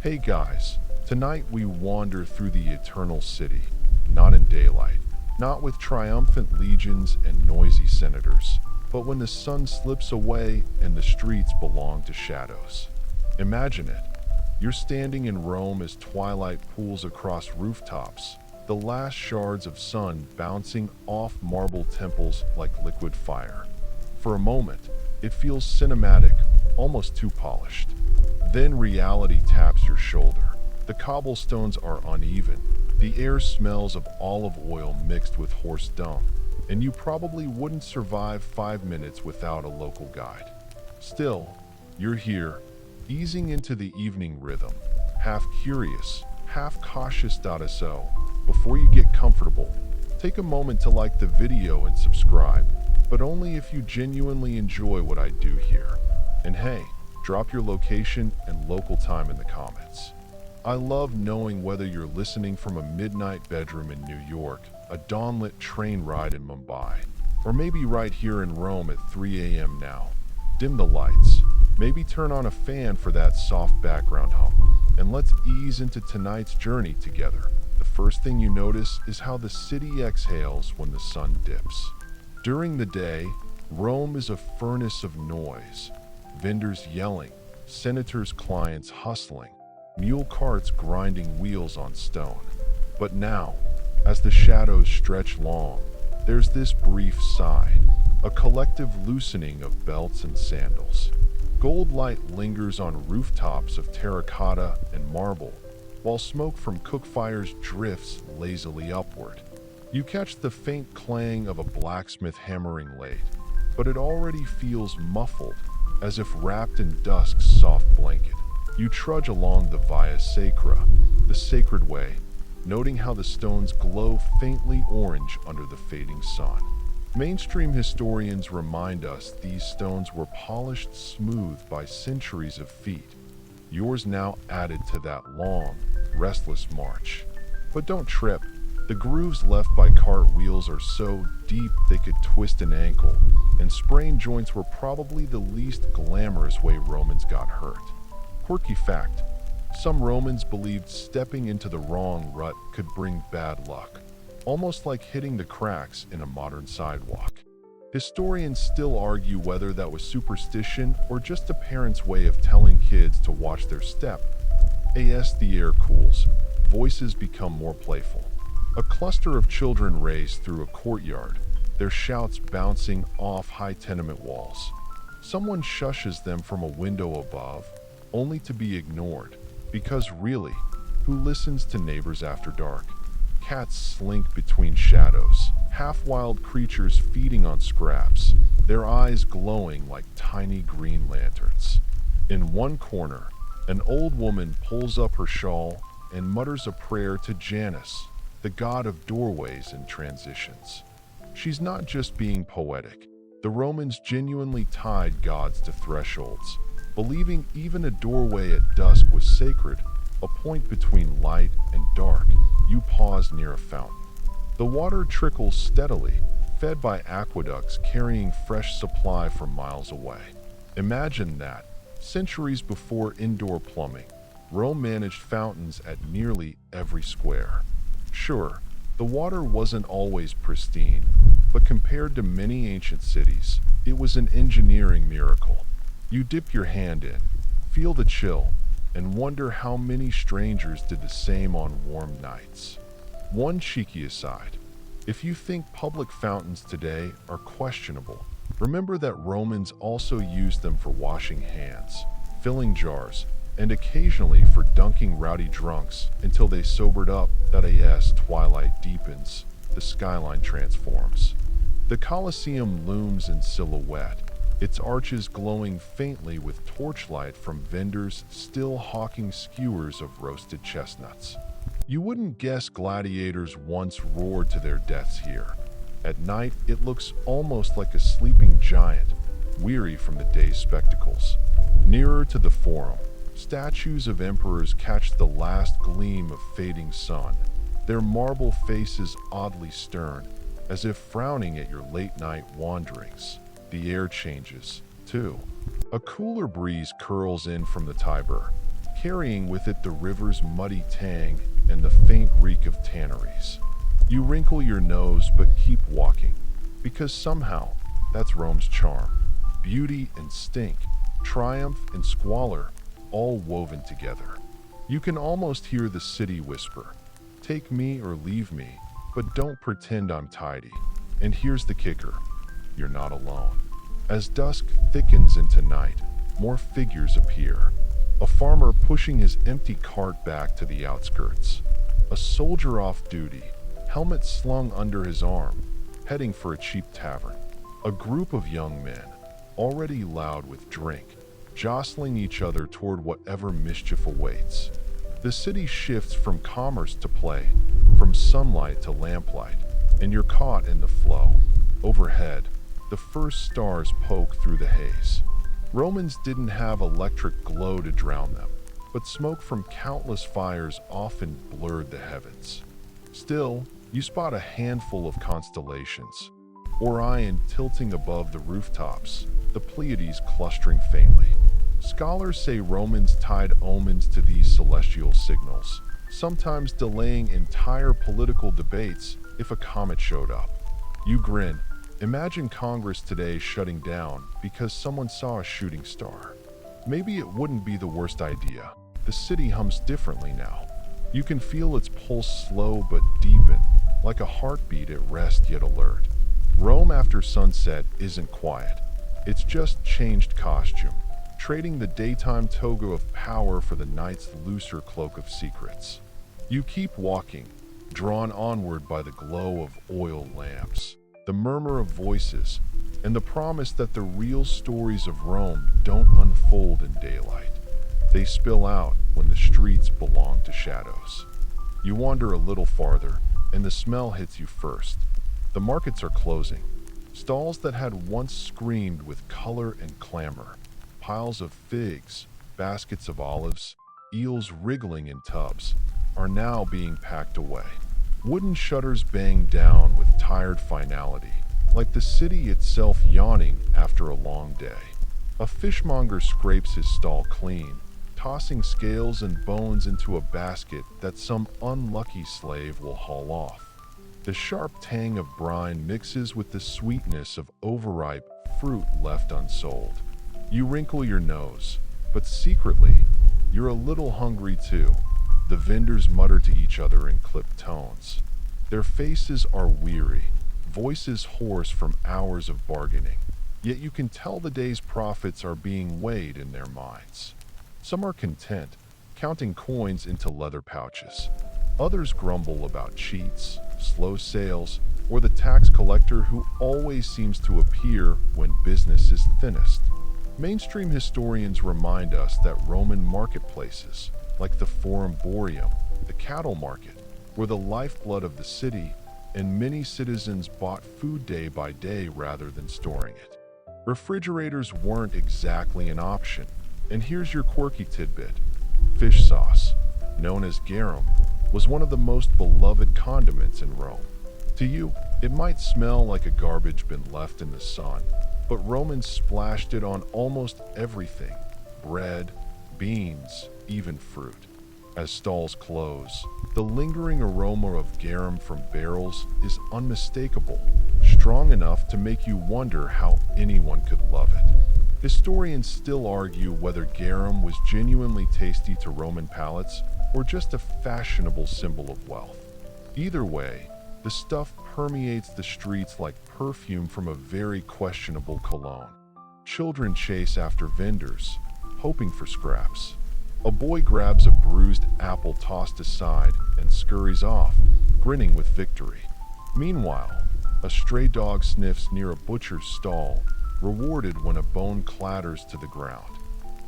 Hey guys, tonight we wander through the eternal city, not in daylight, not with triumphant legions and noisy senators, but when the sun slips away and the streets belong to shadows. Imagine it. You're standing in Rome as twilight pools across rooftops, the last shards of sun bouncing off marble temples like liquid fire. For a moment, it feels cinematic, almost too polished. Then reality taps your shoulder. The cobblestones are uneven. The air smells of olive oil mixed with horse dung, and you probably wouldn't survive 5 minutes without a local guide. Still, you're here, easing into the evening rhythm, half curious, half cautious. So, before you get comfortable, take a moment to like the video and subscribe, but only if you genuinely enjoy what I do here. And hey, drop your location and local time in the comments. I love knowing whether you're listening from a midnight bedroom in New York, a dawnlit train ride in Mumbai, or maybe right here in Rome at 3 a.m. now. Dim the lights, maybe turn on a fan for that soft background hum, and let's ease into tonight's journey together. The first thing you notice is how the city exhales when the sun dips. During the day, Rome is a furnace of noise. Vendors yelling, senators' clients hustling, mule carts grinding wheels on stone. But now, as the shadows stretch long, there's this brief sigh, a collective loosening of belts and sandals. Gold light lingers on rooftops of terracotta and marble, while smoke from cook fires drifts lazily upward. You catch the faint clang of a blacksmith hammering lathe, but it already feels muffled, as if wrapped in dusk's soft blanket. You trudge along the Via Sacra, the sacred way, noting how the stones glow faintly orange under the fading sun. Mainstream historians remind us these stones were polished smooth by centuries of feet, yours now added to that long, restless march. But don't trip. The grooves left by cartwheels are so deep they could twist an ankle, and sprained joints were probably the least glamorous way Romans got hurt. Quirky fact, some Romans believed stepping into the wrong rut could bring bad luck, almost like hitting the cracks in a modern sidewalk. Historians still argue whether that was superstition or just a parent's way of telling kids to watch their step. As the air cools, voices become more playful. A cluster of children race through a courtyard, their shouts bouncing off high tenement walls. Someone shushes them from a window above, only to be ignored, because really, who listens to neighbors after dark? Cats slink between shadows, half-wild creatures feeding on scraps, their eyes glowing like tiny green lanterns. In one corner, an old woman pulls up her shawl and mutters a prayer to Janus, the god of doorways and transitions. She's not just being poetic. The Romans genuinely tied gods to thresholds, believing even a doorway at dusk was sacred, a point between light and dark. You pause near a fountain. The water trickles steadily, fed by aqueducts carrying fresh supply from miles away. Imagine that, centuries before indoor plumbing, Rome managed fountains at nearly every square. Sure, the water wasn't always pristine, but compared to many ancient cities, it was an engineering miracle. You dip your hand in, feel the chill, and wonder how many strangers did the same on warm nights. One cheeky aside, if you think public fountains today are questionable, remember that Romans also used them for washing hands, filling jars, and occasionally for dunking rowdy drunks until they sobered up. That as twilight deepens, the skyline transforms. The Colosseum looms in silhouette, its arches glowing faintly with torchlight from vendors still hawking skewers of roasted chestnuts. You wouldn't guess gladiators once roared to their deaths here. At night, it looks almost like a sleeping giant, weary from the day's spectacles. Nearer to the Forum, statues of emperors catch the last gleam of fading sun, their marble faces oddly stern, as if frowning at your late-night wanderings. The air changes, too. A cooler breeze curls in from the Tiber, carrying with it the river's muddy tang and the faint reek of tanneries. You wrinkle your nose but keep walking, because somehow that's Rome's charm. Beauty and stink, triumph and squalor, all woven together. You can almost hear the city whisper, "Take me or leave me, but don't pretend I'm tidy." And here's the kicker, you're not alone. As dusk thickens into night, more figures appear. A farmer pushing his empty cart back to the outskirts. A soldier off duty, helmet slung under his arm, heading for a cheap tavern. A group of young men, already loud with drink, jostling each other toward whatever mischief awaits. The city shifts from commerce to play, from sunlight to lamplight, and you're caught in the flow. Overhead, the first stars poke through the haze. Romans didn't have electric glow to drown them, but smoke from countless fires often blurred the heavens. Still, you spot a handful of constellations. Orion tilting above the rooftops, the Pleiades clustering faintly. Scholars say Romans tied omens to these celestial signals, sometimes delaying entire political debates if a comet showed up. You grin. Imagine Congress today shutting down because someone saw a shooting star. Maybe it wouldn't be the worst idea. The city hums differently now. You can feel its pulse slow but deepen, like a heartbeat at rest yet alert. Rome after sunset isn't quiet. It's just changed costume, trading the daytime toga of power for the night's looser cloak of secrets. You keep walking, drawn onward by the glow of oil lamps, the murmur of voices, and the promise that the real stories of Rome don't unfold in daylight. They spill out when the streets belong to shadows. You wander a little farther, and the smell hits you first. The markets are closing. Stalls that had once screamed with color and clamor. Piles of figs, baskets of olives, eels wriggling in tubs, are now being packed away. Wooden shutters bang down with tired finality, like the city itself yawning after a long day. A fishmonger scrapes his stall clean, tossing scales and bones into a basket that some unlucky slave will haul off. The sharp tang of brine mixes with the sweetness of overripe fruit left unsold. You wrinkle your nose, but secretly, you're a little hungry too. The vendors mutter to each other in clipped tones. Their faces are weary, voices hoarse from hours of bargaining, yet you can tell the day's profits are being weighed in their minds. Some are content, counting coins into leather pouches. Others grumble about cheats, slow sales, or the tax collector who always seems to appear when business is thinnest. Mainstream historians remind us that Roman marketplaces, like the Forum Boarium, the cattle market, were the lifeblood of the city, and many citizens bought food day by day rather than storing it. Refrigerators weren't exactly an option, and here's your quirky tidbit. Fish sauce, known as garum, was one of the most beloved condiments in Rome. To you, it might smell like a garbage bin left in the sun, but Romans splashed it on almost everything: bread, beans, even fruit. As stalls close, the lingering aroma of garum from barrels is unmistakable, strong enough to make you wonder how anyone could love it. Historians still argue whether garum was genuinely tasty to Roman palates or just a fashionable symbol of wealth. Either way, the stuff permeates the streets like perfume from a very questionable cologne. Children chase after vendors, hoping for scraps. A boy grabs a bruised apple tossed aside and scurries off, grinning with victory. Meanwhile, a stray dog sniffs near a butcher's stall, rewarded when a bone clatters to the ground.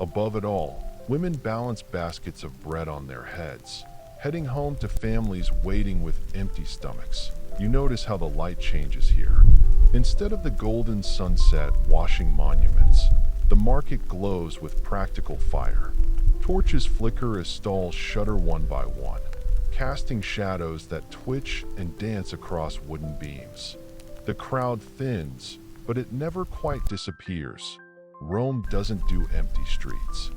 Above it all, women balance baskets of bread on their heads, heading home to families waiting with empty stomachs. You notice how the light changes here. Instead of the golden sunset washing monuments, the market glows with practical fire. Torches flicker as stalls shutter one by one, casting shadows that twitch and dance across wooden beams. The crowd thins, but it never quite disappears. Rome doesn't do empty streets.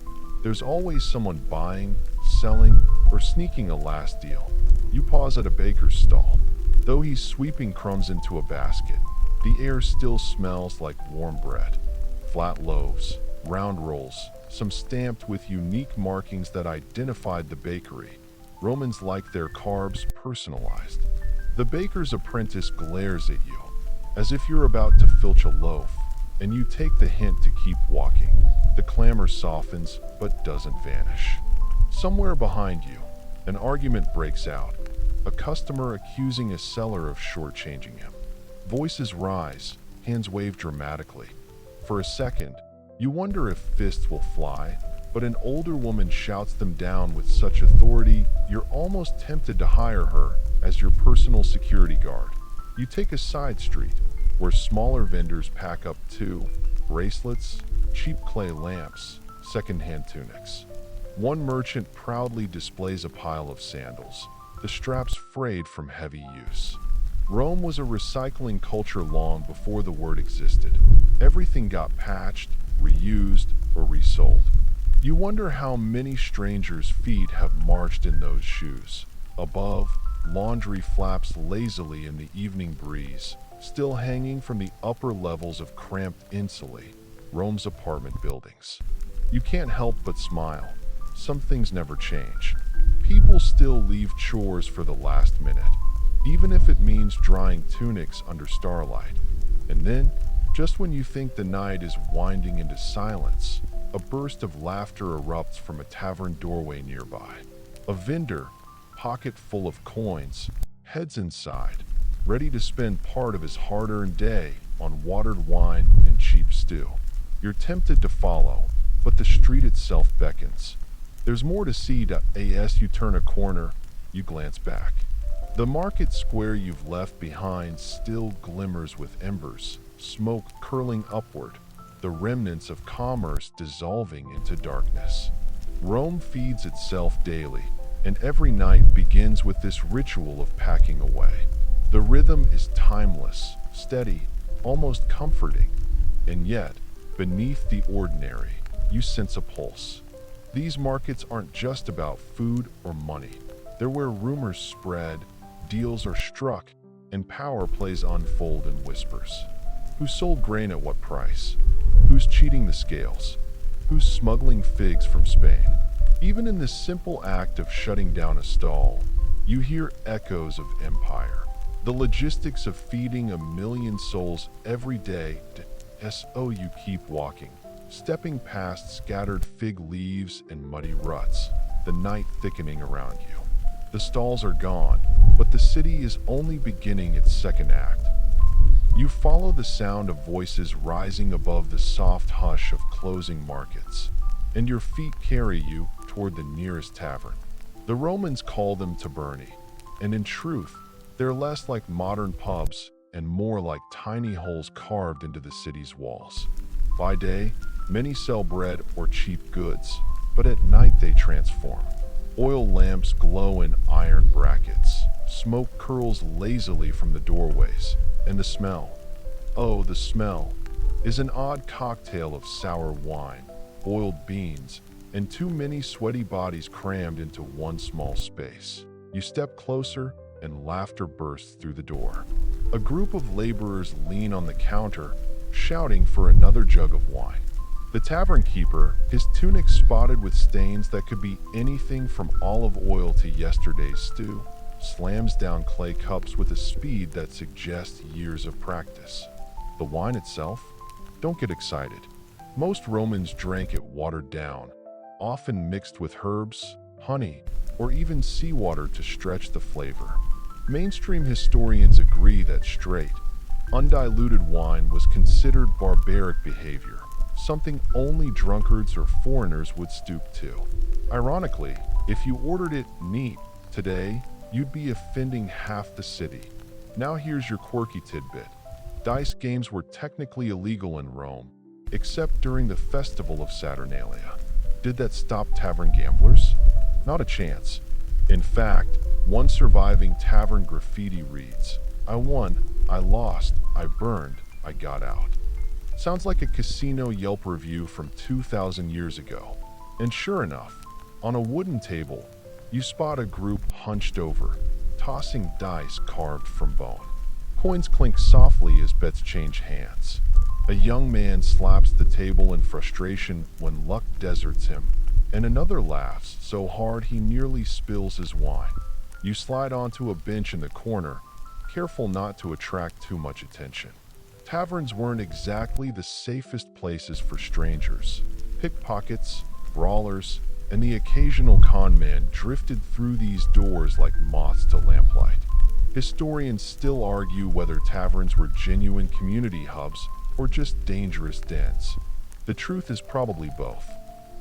There's always someone buying, selling, or sneaking a last deal. You pause at a baker's stall. Though he's sweeping crumbs into a basket, the air still smells like warm bread. Flat loaves, round rolls, some stamped with unique markings that identified the bakery. Romans like their carbs personalized. The baker's apprentice glares at you, as if you're about to filch a loaf, and you take the hint to keep walking. The clamor softens, but doesn't vanish. Somewhere behind you, an argument breaks out, a customer accusing a seller of shortchanging him. Voices rise, hands wave dramatically. For a second, you wonder if fists will fly, but an older woman shouts them down with such authority, you're almost tempted to hire her as your personal security guard. You take a side street, where smaller vendors pack up too: bracelets, cheap clay lamps, secondhand tunics. One merchant proudly displays a pile of sandals, the straps frayed from heavy use. Rome was a recycling culture long before the word existed. Everything got patched, reused, or resold. You wonder how many strangers' feet have marched in those shoes. Above, laundry flaps lazily in the evening breeze, still hanging from the upper levels of cramped insulae, Rome's apartment buildings. You can't help but smile. Some things never change. People still leave chores for the last minute, even if it means drying tunics under starlight. And then, just when you think the night is winding into silence, a burst of laughter erupts from a tavern doorway nearby. A vendor, pocket full of coins, heads inside, ready to spend part of his hard-earned day on watered wine and cheap stew. You're tempted to follow, but the street itself beckons. There's more to see. As you turn a corner, you glance back. The market square you've left behind still glimmers with embers, smoke curling upward, the remnants of commerce dissolving into darkness. Rome feeds itself daily, and every night begins with this ritual of packing away. The rhythm is timeless, steady, almost comforting, and yet, beneath the ordinary, you sense a pulse. These markets aren't just about food or money. They're where rumors spread, deals are struck, and power plays unfold in whispers. Who sold grain at what price? Who's cheating the scales? Who's smuggling figs from Spain? Even in this simple act of shutting down a stall, you hear echoes of empire. The logistics of feeding 1 million souls every day. So you keep walking, stepping past scattered fig leaves and muddy ruts, the night thickening around you. The stalls are gone, but the city is only beginning its second act. You follow the sound of voices rising above the soft hush of closing markets, and your feet carry you toward the nearest tavern. The Romans call them taberni, and in truth, they're less like modern pubs and more like tiny holes carved into the city's walls. By day, many sell bread or cheap goods, but at night they transform. Oil lamps glow in iron brackets, smoke curls lazily from the doorways, and the smell, oh, the smell, is an odd cocktail of sour wine, boiled beans, and too many sweaty bodies crammed into one small space. You step closer, and laughter bursts through the door. A group of laborers lean on the counter, shouting for another jug of wine. The tavern keeper, his tunic spotted with stains that could be anything from olive oil to yesterday's stew, slams down clay cups with a speed that suggests years of practice. The wine itself? Don't get excited. Most Romans drank it watered down, often mixed with herbs, honey, or even seawater to stretch the flavor. Mainstream historians agree that straight, undiluted wine was considered barbaric behavior, something only drunkards or foreigners would stoop to. Ironically, if you ordered it neat today, you'd be offending half the city. Now here's your quirky tidbit. Dice games were technically illegal in Rome, except during the festival of Saturnalia. Did that stop tavern gamblers? Not a chance. In fact, one surviving tavern graffiti reads, "I won, I lost, I burned, I got out." Sounds like a casino Yelp review from 2,000 years ago. And sure enough, on a wooden table, you spot a group hunched over, tossing dice carved from bone. Coins clink softly as bets change hands. A young man slaps the table in frustration when luck deserts him, and another laughs so hard he nearly spills his wine. You slide onto a bench in the corner, careful not to attract too much attention. Taverns weren't exactly the safest places for strangers. Pickpockets, brawlers, and the occasional con man drifted through these doors like moths to lamplight. Historians still argue whether taverns were genuine community hubs or just dangerous dens. The truth is probably both.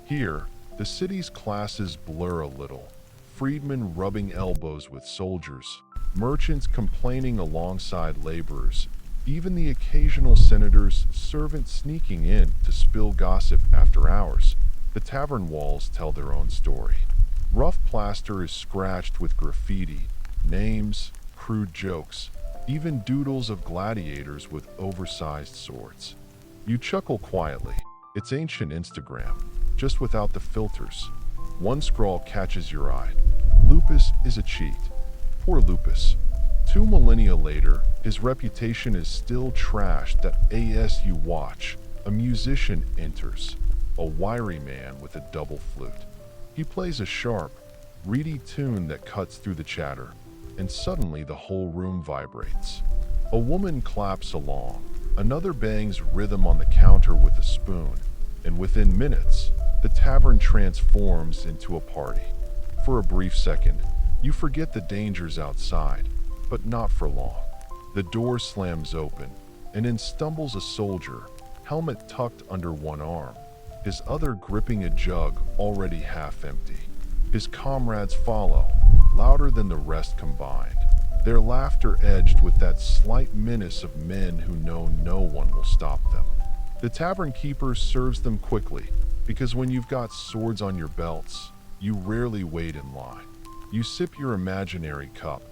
Here, the city's classes blur a little. Freedmen rubbing elbows with soldiers, merchants complaining alongside laborers, even the occasional senator's servant sneaking in to spill gossip after hours. The tavern walls tell their own story. Rough plaster is scratched with graffiti, names, crude jokes, even doodles of gladiators with oversized swords. You chuckle quietly. It's ancient Instagram, just without the filters. One scrawl catches your eye. Lupus is a cheat. Poor Lupus. 2 millennia later, his reputation is still trashed that as you watch, a musician enters, a wiry man with a double flute. He plays a sharp, reedy tune that cuts through the chatter, and suddenly the whole room vibrates. A woman claps along, another bangs rhythm on the counter with a spoon, and within minutes, the tavern transforms into a party. For a brief second, you forget the dangers outside, but not for long. The door slams open, and in stumbles a soldier, helmet tucked under one arm, his other gripping a jug already half empty. His comrades follow, louder than the rest combined, their laughter edged with that slight menace of men who know no one will stop them. The tavern keeper serves them quickly, because when you've got swords on your belts, you rarely wait in line. You sip your imaginary cup,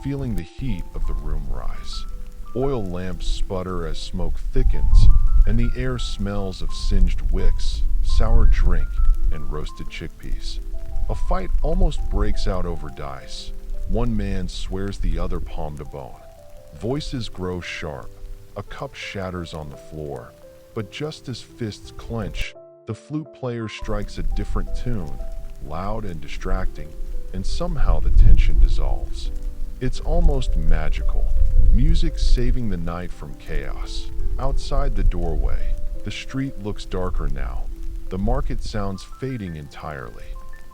feeling the heat of the room rise. Oil lamps sputter as smoke thickens, and the air smells of singed wicks, sour drink, and roasted chickpeas. A fight almost breaks out over dice. One man swears the other palm to bone. Voices grow sharp. A cup shatters on the floor. But just as fists clench, the flute player strikes a different tune, loud and distracting, and somehow the tension dissolves. It's almost magical. Music saving the night from chaos. Outside the doorway, the street looks darker now. The market sounds fading entirely.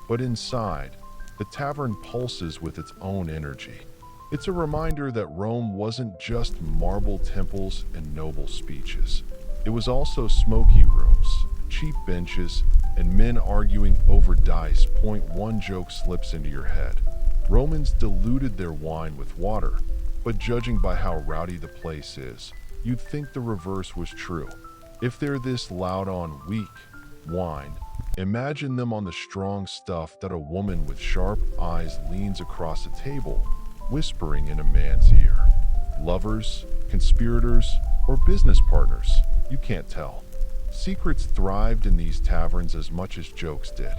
But inside, the tavern pulses with its own energy. It's a reminder that Rome wasn't just marble temples and noble speeches. It was also smoky rooms, cheap benches, and men arguing over dice. One joke slips into your head. Romans diluted their wine with water, but judging by how rowdy the place is, you'd think the reverse was true. If they're this loud on weak wine, imagine them on the strong stuff that a woman with sharp eyes leans across a table, whispering in a man's ear. Lovers, conspirators, or business partners, you can't tell. Secrets thrived in these taverns as much as jokes did.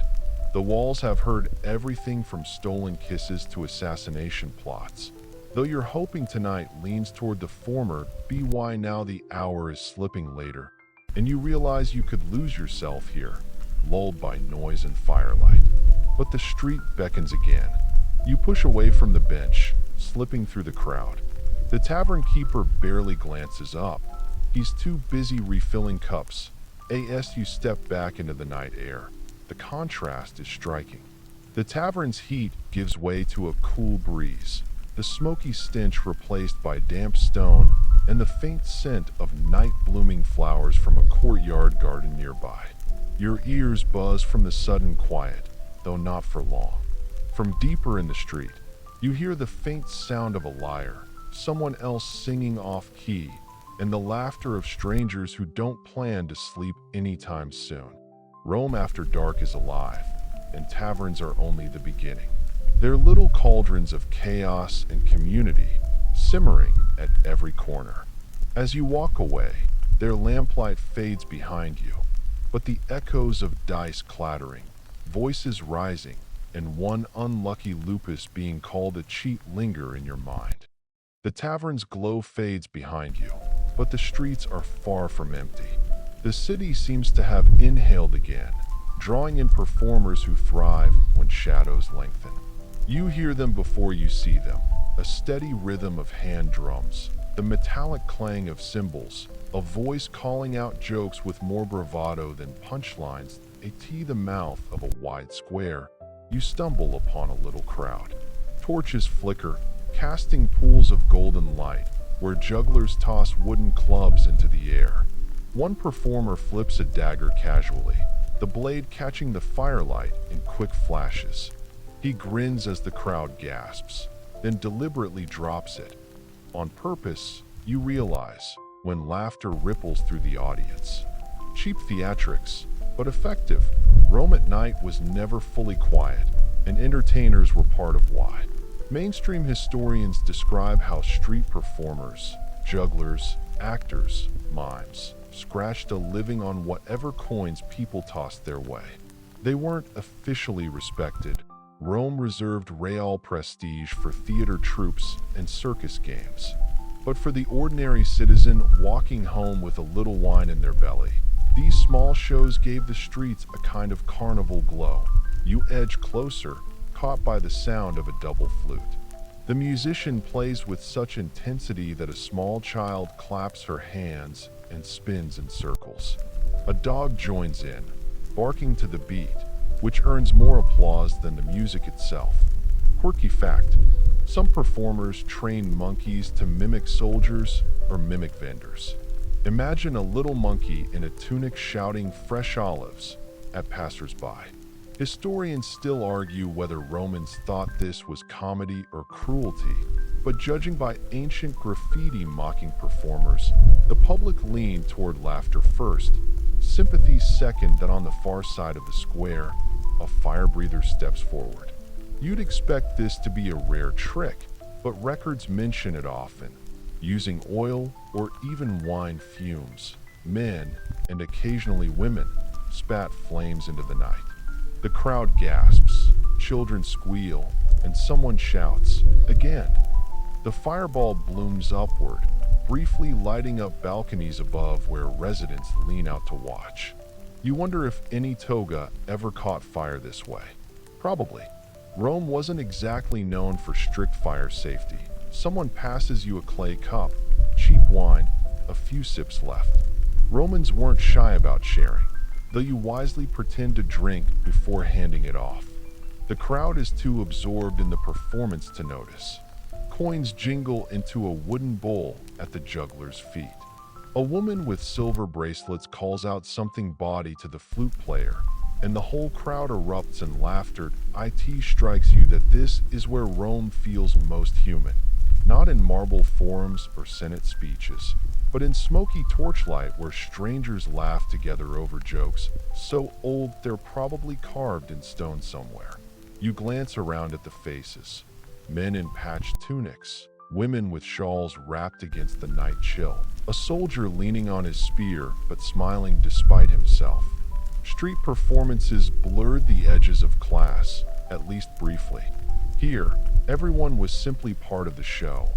The walls have heard everything from stolen kisses to assassination plots. Though you're hoping tonight leans toward the former, be why now the hour is slipping later, and you realize you could lose yourself here, lulled by noise and firelight. But the street beckons again. You push away from the bench, slipping through the crowd. The tavern keeper barely glances up. He's too busy refilling cups. As you step back into the night air, the contrast is striking. The tavern's heat gives way to a cool breeze, the smoky stench replaced by damp stone and the faint scent of night-blooming flowers from a courtyard garden nearby. Your ears buzz from the sudden quiet, though not for long. From deeper in the street, you hear the faint sound of a lyre, someone else singing off-key, and the laughter of strangers who don't plan to sleep anytime soon. Rome after dark is alive, and taverns are only the beginning. They're little cauldrons of chaos and community, simmering at every corner. As you walk away, their lamplight fades behind you, but the echoes of dice clattering, voices rising, and one unlucky lupus being called a cheat linger in your mind. The tavern's glow fades behind you, but the streets are far from empty. The city seems to have inhaled again, drawing in performers who thrive when shadows lengthen. You hear them before you see them, a steady rhythm of hand drums, the metallic clang of cymbals, a voice calling out jokes with more bravado than punchlines, the mouth of a wide square. You stumble upon a little crowd. Torches flicker, casting pools of golden light, where jugglers toss wooden clubs into the air. One performer flips a dagger casually, the blade catching the firelight in quick flashes. He grins as the crowd gasps, then deliberately drops it. On purpose, you realize, when laughter ripples through the audience. Cheap theatrics, but effective. Rome at night was never fully quiet, and entertainers were part of why. Mainstream historians describe how street performers, jugglers, actors, mimes, scratched a living on whatever coins people tossed their way. They weren't officially respected. Rome reserved real prestige for theater troupes and circus games. But for the ordinary citizen walking home with a little wine in their belly, these small shows gave the streets a kind of carnival glow. You edge closer, caught by the sound of a double flute. The musician plays with such intensity that a small child claps her hands and spins in circles. A dog joins in, barking to the beat, which earns more applause than the music itself. Quirky fact: some performers train monkeys to mimic soldiers or mimic vendors. Imagine a little monkey in a tunic shouting fresh olives at passersby. Historians still argue whether Romans thought this was comedy or cruelty, but judging by ancient graffiti mocking performers, the public leaned toward laughter first, sympathy second. Then on the far side of the square, a fire breather steps forward. You'd expect this to be a rare trick, but records mention it often. Using oil or even wine fumes, men, and occasionally women, spat flames into the night. The crowd gasps, children squeal, and someone shouts, "Again!" The fireball blooms upward, briefly lighting up balconies above where residents lean out to watch. You wonder if any toga ever caught fire this way. Probably. Rome wasn't exactly known for strict fire safety. Someone passes you a clay cup, cheap wine, a few sips left. Romans weren't shy about sharing, though you wisely pretend to drink before handing it off. The crowd is too absorbed in the performance to notice. Coins jingle into a wooden bowl at the juggler's feet. A woman with silver bracelets calls out something bawdy to the flute player, and the whole crowd erupts in laughter. It strikes you that this is where Rome feels most human. Not in marble forums or Senate speeches, but in smoky torchlight where strangers laugh together over jokes so old they're probably carved in stone somewhere. You glance around at the faces. Men in patched tunics, women with shawls wrapped against the night chill, a soldier leaning on his spear but smiling despite himself. Street performances blurred the edges of class, at least briefly. Here, everyone was simply part of the show.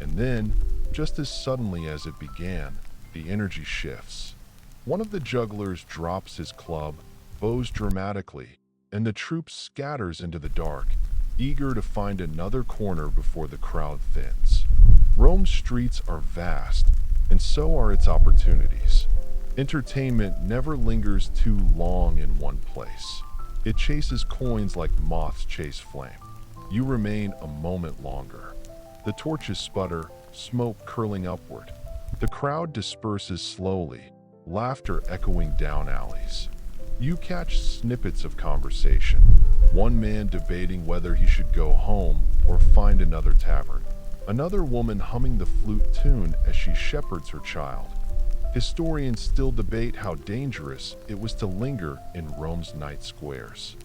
And then, just as suddenly as it began, the energy shifts. One of the jugglers drops his club, bows dramatically, and the troupe scatters into the dark, eager to find another corner before the crowd thins. Rome's streets are vast, and so are its opportunities. Entertainment never lingers too long in one place. It chases coins like moths chase flame. You remain a moment longer. The torches sputter, smoke curling upward. The crowd disperses slowly, laughter echoing down alleys. You catch snippets of conversation, one man debating whether he should go home or find another tavern, another woman humming the flute tune as she shepherds her child. Historians still debate how dangerous it was to linger in Rome's night squares.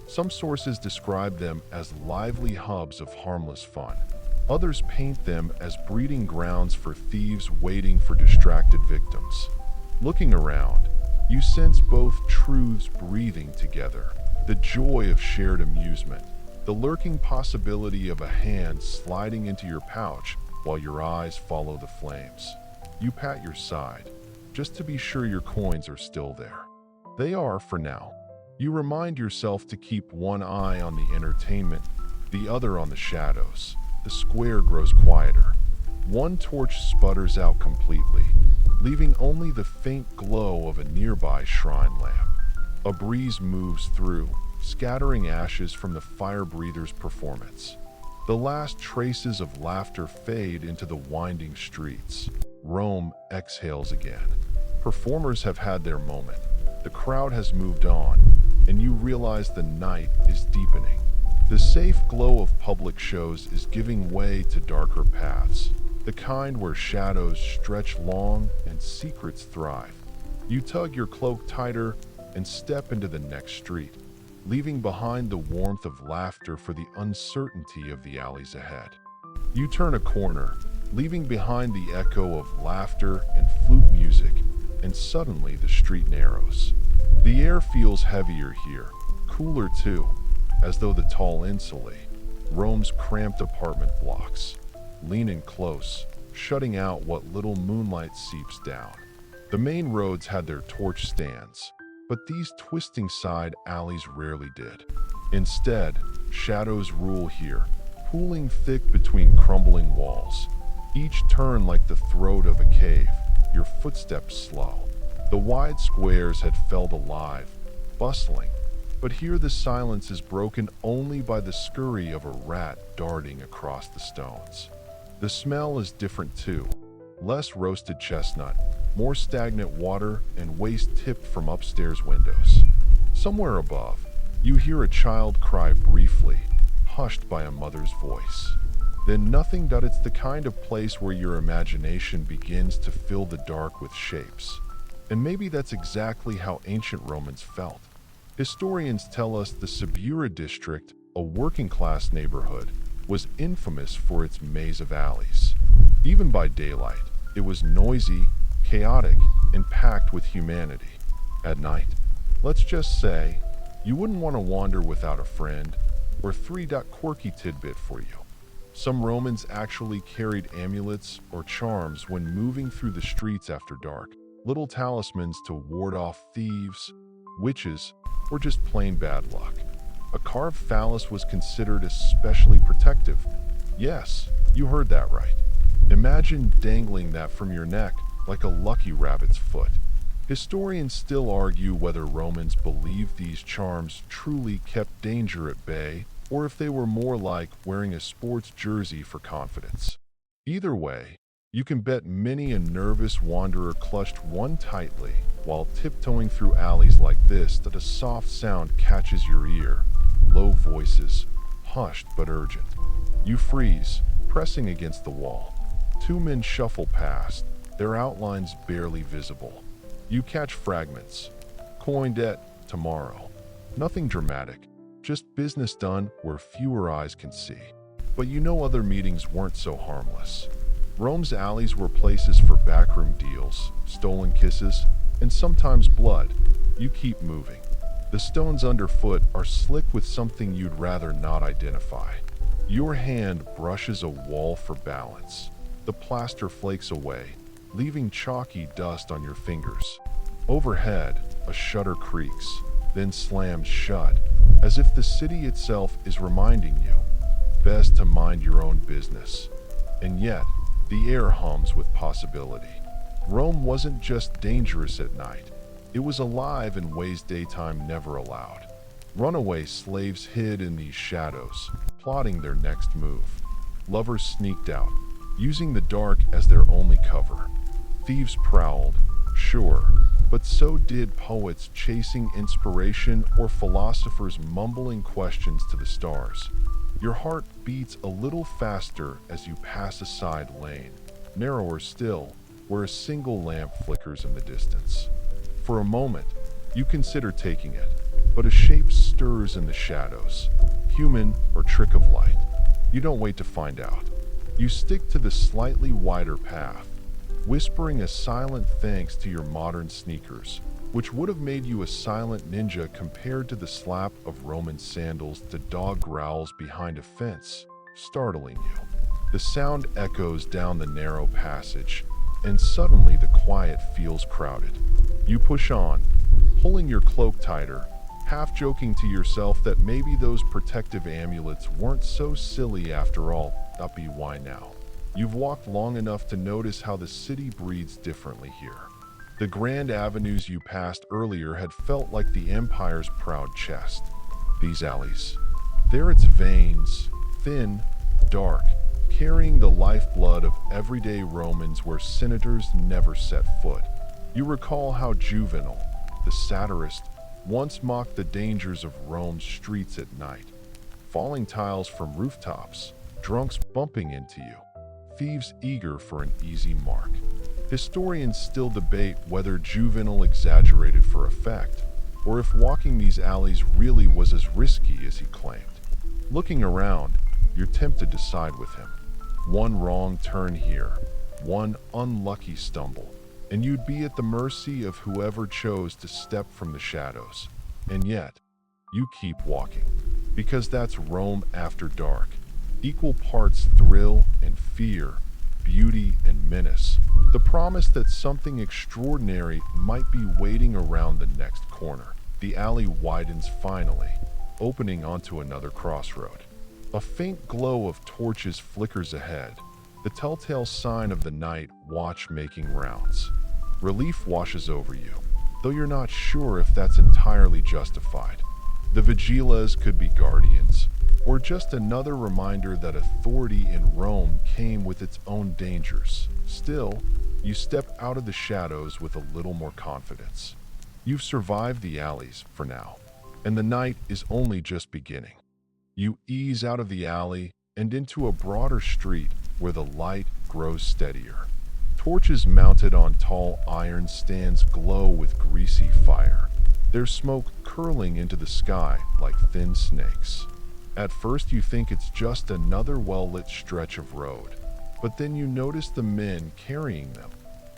Some sources describe them as lively hubs of harmless fun. Others paint them as breeding grounds for thieves waiting for distracted victims. Looking around, you sense both truths breathing together. The joy of shared amusement, the lurking possibility of a hand sliding into your pouch while your eyes follow the flames. You pat your side, just to be sure your coins are still there. They are for now. You remind yourself to keep one eye on the entertainment, the other on the shadows. The square grows quieter. One torch sputters out completely, leaving only the faint glow of a nearby shrine lamp. A breeze moves through, scattering ashes from the fire breather's performance. The last traces of laughter fade into the winding streets. Rome exhales again. Performers have had their moment. The crowd has moved on, and you realize the night is deepening. The safe glow of public shows is giving way to darker paths, the kind where shadows stretch long and secrets thrive. You tug your cloak tighter and step into the next street, leaving behind the warmth of laughter for the uncertainty of the alleys ahead. You turn a corner, leaving behind the echo of laughter and flute music, and suddenly the street narrows. The air feels heavier here, cooler too, as though the tall insulae, Rome's cramped apartment blocks, lean in close, shutting out what little moonlight seeps down. The main roads had their torch stands, but these twisting side alleys rarely did. Instead, shadows rule here, pooling thick between crumbling walls. Each turn like the throat of a cave, your footsteps slow. The wide squares had felt alive, bustling, but here the silence is broken only by the scurry of a rat darting across the stones. The smell is different too. Less roasted chestnut, more stagnant water, and waste tipped from upstairs windows. Somewhere above, you hear a child cry briefly, hushed by a mother's voice. Then nothing. It's the kind of place where your imagination begins to fill the dark with shapes. And maybe that's exactly how ancient Romans felt. Historians tell us the Subura district, a working-class neighborhood, was infamous for its maze of alleys. Even by daylight, it was noisy, chaotic, and packed with humanity. At night, let's just say, you wouldn't want to wander without a friend, or three. Quirky tidbit for you. Some Romans actually carried amulets or charms when moving through the streets after dark, little talismans to ward off thieves, witches, or just plain bad luck. A carved phallus was considered especially protective. Yes, you heard that right. Imagine dangling that from your neck like a lucky rabbit's foot. Historians still argue whether Romans believed these charms truly kept danger at bay, or if they were more like wearing a sports jersey for confidence. Either way, you can bet many a nervous wanderer clutched one tightly while tiptoeing through alleys like this that a soft sound catches your ear. Low voices, hushed but urgent. You freeze, pressing against the wall. Two men shuffle past, their outlines barely visible. You catch fragments. Coined at tomorrow. Nothing dramatic, just business done where fewer eyes can see. But you know other meetings weren't so harmless. Rome's alleys were places for backroom deals, stolen kisses, and sometimes blood. You keep moving. The stones underfoot are slick with something you'd rather not identify. Your hand brushes a wall for balance. The plaster flakes away, leaving chalky dust on your fingers. Overhead, a shutter creaks, then slams shut, as if the city itself is reminding you, best to mind your own business. And yet, the air hums with possibility. Rome wasn't just dangerous at night. It was alive in ways daytime never allowed. Runaway slaves hid in these shadows, plotting their next move. Lovers sneaked out, using the dark as their only cover. Thieves prowled, sure, but so did poets chasing inspiration or philosophers mumbling questions to the stars. Your heart beats a little faster as you pass a side lane, narrower still, where a single lamp flickers in the distance. For a moment, you consider taking it, but a shape stirs in the shadows, human or trick of light. You don't wait to find out. You stick to the slightly wider path. whispering a silent thanks to your modern sneakers, which would have made you a silent ninja compared to the slap of Roman sandals to dog growls behind a fence, startling you. The sound echoes down the narrow passage, and suddenly the quiet feels crowded. You push on, pulling your cloak tighter, half joking to yourself that maybe those protective amulets weren't so silly after all. Uppy, why now? You've walked long enough to notice how the city breathes differently here. The grand avenues you passed earlier had felt like the Empire's proud chest. These alleys, they're its veins, thin, dark, carrying the lifeblood of everyday Romans where senators never set foot. You recall how Juvenal, the satirist, once mocked the dangers of Rome's streets at night. Falling tiles from rooftops, drunks bumping into you, thieves eager for an easy mark. Historians still debate whether Juvenal exaggerated for effect, or if walking these alleys really was as risky as he claimed. Looking around, you're tempted to side with him. One wrong turn here, one unlucky stumble, and you'd be at the mercy of whoever chose to step from the shadows. And yet, you keep walking, because that's Rome after dark. Equal parts thrill and fear, beauty and menace. The promise that something extraordinary might be waiting around the next corner. The alley widens finally, opening onto another crossroad. A faint glow of torches flickers ahead, the telltale sign of the night watch making rounds. Relief washes over you, though you're not sure if that's entirely justified. The vigilas could be guardians, or just another reminder that authority in Rome came with its own dangers. Still, you step out of the shadows with a little more confidence. You've survived the alleys for now, and the night is only just beginning. You ease out of the alley and into a broader street where the light grows steadier. Torches mounted on tall iron stands glow with greasy fire, their smoke curling into the sky like thin snakes. At first you think it's just another well-lit stretch of road, but then you notice the men carrying them,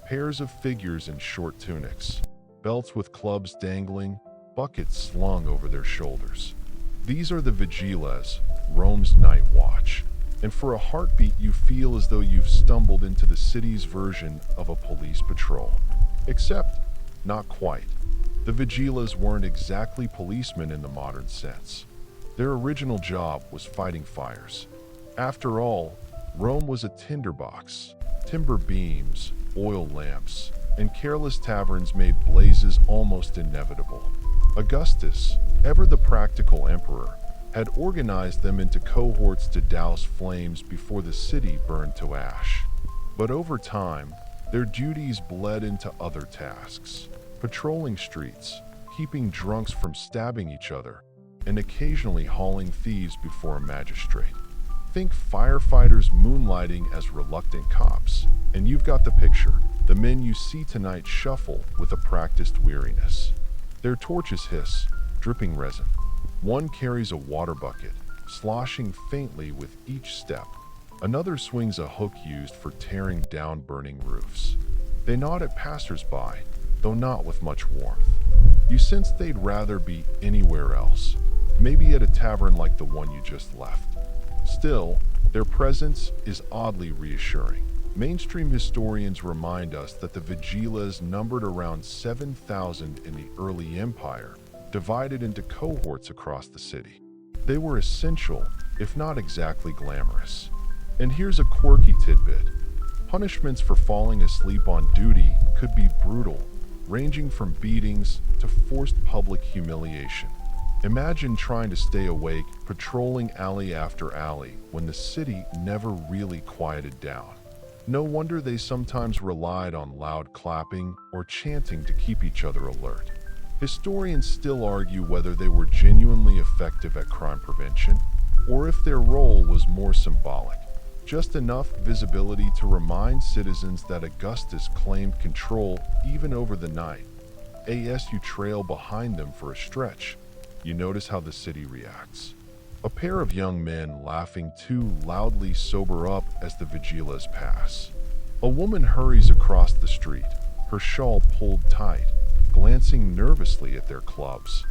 pairs of figures in short tunics, belts with clubs dangling, buckets slung over their shoulders. These are the vigilas, Rome's night watch, and for a heartbeat you feel as though you've stumbled into the city's version of a police patrol. Except, not quite. The vigilas weren't exactly policemen in the modern sense. Their original job was fighting fires. After all, Rome was a tinderbox. Timber beams, oil lamps, and careless taverns made blazes almost inevitable. Augustus, ever the practical emperor, had organized them into cohorts to douse flames before the city burned to ash. But over time, their duties bled into other tasks: patrolling streets, keeping drunks from stabbing each other, and occasionally hauling thieves before a magistrate. Think firefighters moonlighting as reluctant cops, and you've got the picture. The men you see tonight shuffle with a practiced weariness. Their torches hiss, dripping resin. One carries a water bucket, sloshing faintly with each step. Another swings a hook used for tearing down burning roofs. They nod at passers-by, though not with much warmth. You sense they'd rather be anywhere else, maybe at a tavern like the one you just left. Still, their presence is oddly reassuring. Mainstream historians remind us that the vigilas numbered around 7,000 in the early empire, divided into cohorts across the city. They were essential, if not exactly glamorous. And here's a quirky tidbit. Punishments for falling asleep on duty could be brutal, ranging from beatings to forced public humiliation. Imagine trying to stay awake, patrolling alley after alley when the city never really quieted down. No wonder they sometimes relied on loud clapping or chanting to keep each other alert. Historians still argue whether they were genuinely effective at crime prevention, or if their role was more symbolic, just enough visibility to remind citizens that Augustus claimed control even over the night. As you trail behind them for a stretch, you notice how the city reacts. A pair of young men laughing too loudly sober up as the vigilas pass. A woman hurries across the street, her shawl pulled tight, glancing nervously at their clubs.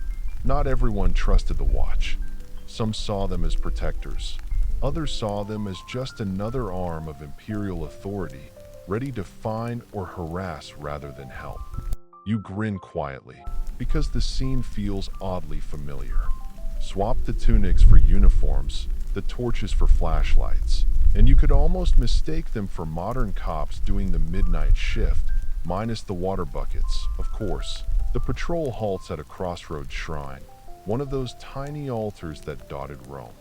Not everyone trusted the watch. Some saw them as protectors. Others saw them as just another arm of imperial authority, ready to fine or harass rather than help. You grin quietly, because the scene feels oddly familiar. Swap the tunics for uniforms, the torches for flashlights, and you could almost mistake them for modern cops doing the midnight shift, minus the water buckets, of course. The patrol halts at a crossroads shrine, one of those tiny altars that dotted Rome.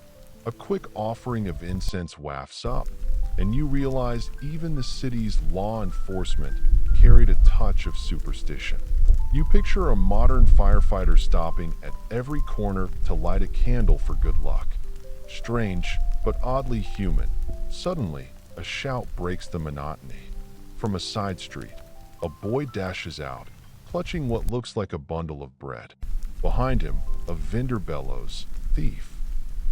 A quick offering of incense wafts up, and you realize even the city's law enforcement carried a touch of superstition. You picture a modern firefighter stopping at every corner to light a candle for good luck. Strange, but oddly human. Suddenly, a shout breaks the monotony. From a side street, a boy dashes out, clutching what looks like a bundle of bread. Behind him, a vendor bellows, "Thief!"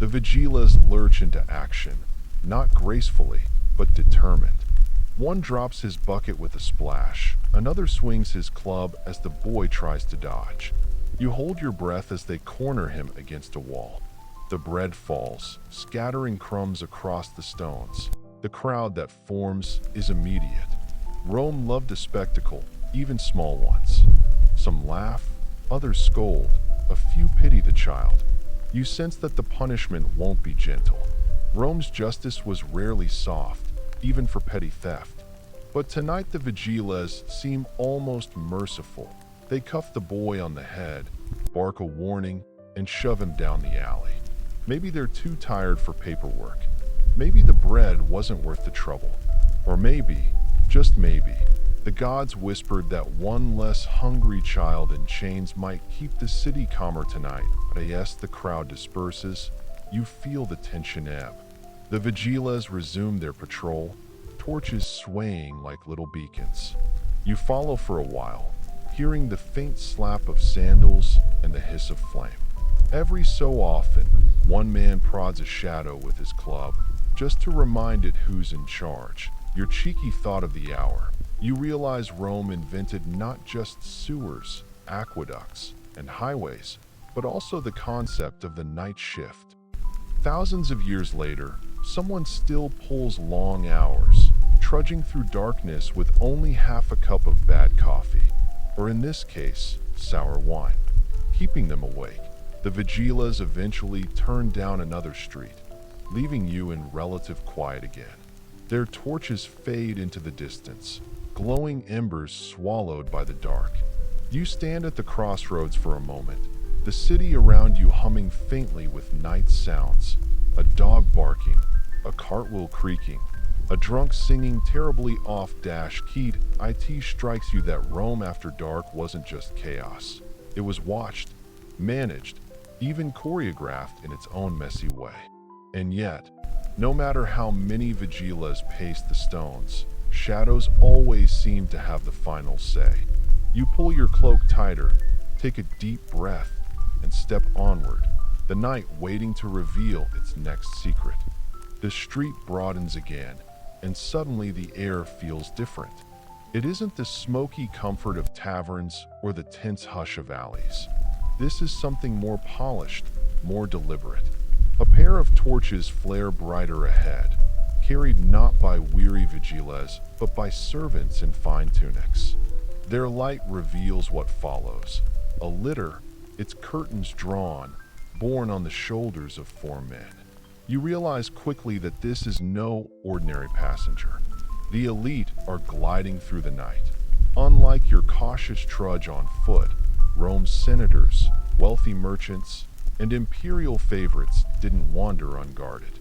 The vigilas lurch into action, not gracefully, but determined. One drops his bucket with a splash, another swings his club as the boy tries to dodge. You hold your breath as they corner him against a wall. The bread falls, scattering crumbs across the stones. The crowd that forms is immediate. Rome loved a spectacle, even small ones. Some laugh, others scold, a few pity the child. You sense that the punishment won't be gentle. Rome's justice was rarely soft, even for petty theft. But tonight the vigilas seem almost merciful. They cuff the boy on the head, bark a warning, and shove him down the alley. Maybe they're too tired for paperwork. Maybe the bread wasn't worth the trouble. Or maybe, just maybe, the gods whispered that one less hungry child in chains might keep the city calmer tonight. As the crowd disperses, you feel the tension ebb. The vigilas resume their patrol, torches swaying like little beacons. You follow for a while, hearing the faint slap of sandals and the hiss of flame. Every so often, one man prods a shadow with his club, just to remind it who's in charge. Your cheeky thought of the hour. You realize Rome invented not just sewers, aqueducts, and highways, but also the concept of the night shift. Thousands of years later, someone still pulls long hours, trudging through darkness with only half a cup of bad coffee, or in this case, sour wine, keeping them awake. The vigilas eventually turn down another street, leaving you in relative quiet again. Their torches fade into the distance, glowing embers swallowed by the dark. You stand at the crossroads for a moment, the city around you humming faintly with night sounds, a dog barking, a cartwheel creaking, a drunk singing terribly off-keyed. It strikes you that Rome after dark wasn't just chaos. It was watched, managed, even choreographed in its own messy way. And yet, no matter how many vigilas pace the stones, shadows always seem to have the final say. You pull your cloak tighter, take a deep breath, and step onward, the night waiting to reveal its next secret. The street broadens again, and suddenly the air feels different. It isn't the smoky comfort of taverns or the tense hush of alleys. This is something more polished, more deliberate. A pair of torches flare brighter ahead, carried not by weary vigilas, but by servants in fine tunics. Their light reveals what follows: a litter, its curtains drawn, borne on the shoulders of 4 men. You realize quickly that this is no ordinary passenger. The elite are gliding through the night. Unlike your cautious trudge on foot, Rome's senators, wealthy merchants, and imperial favorites didn't wander unguarded.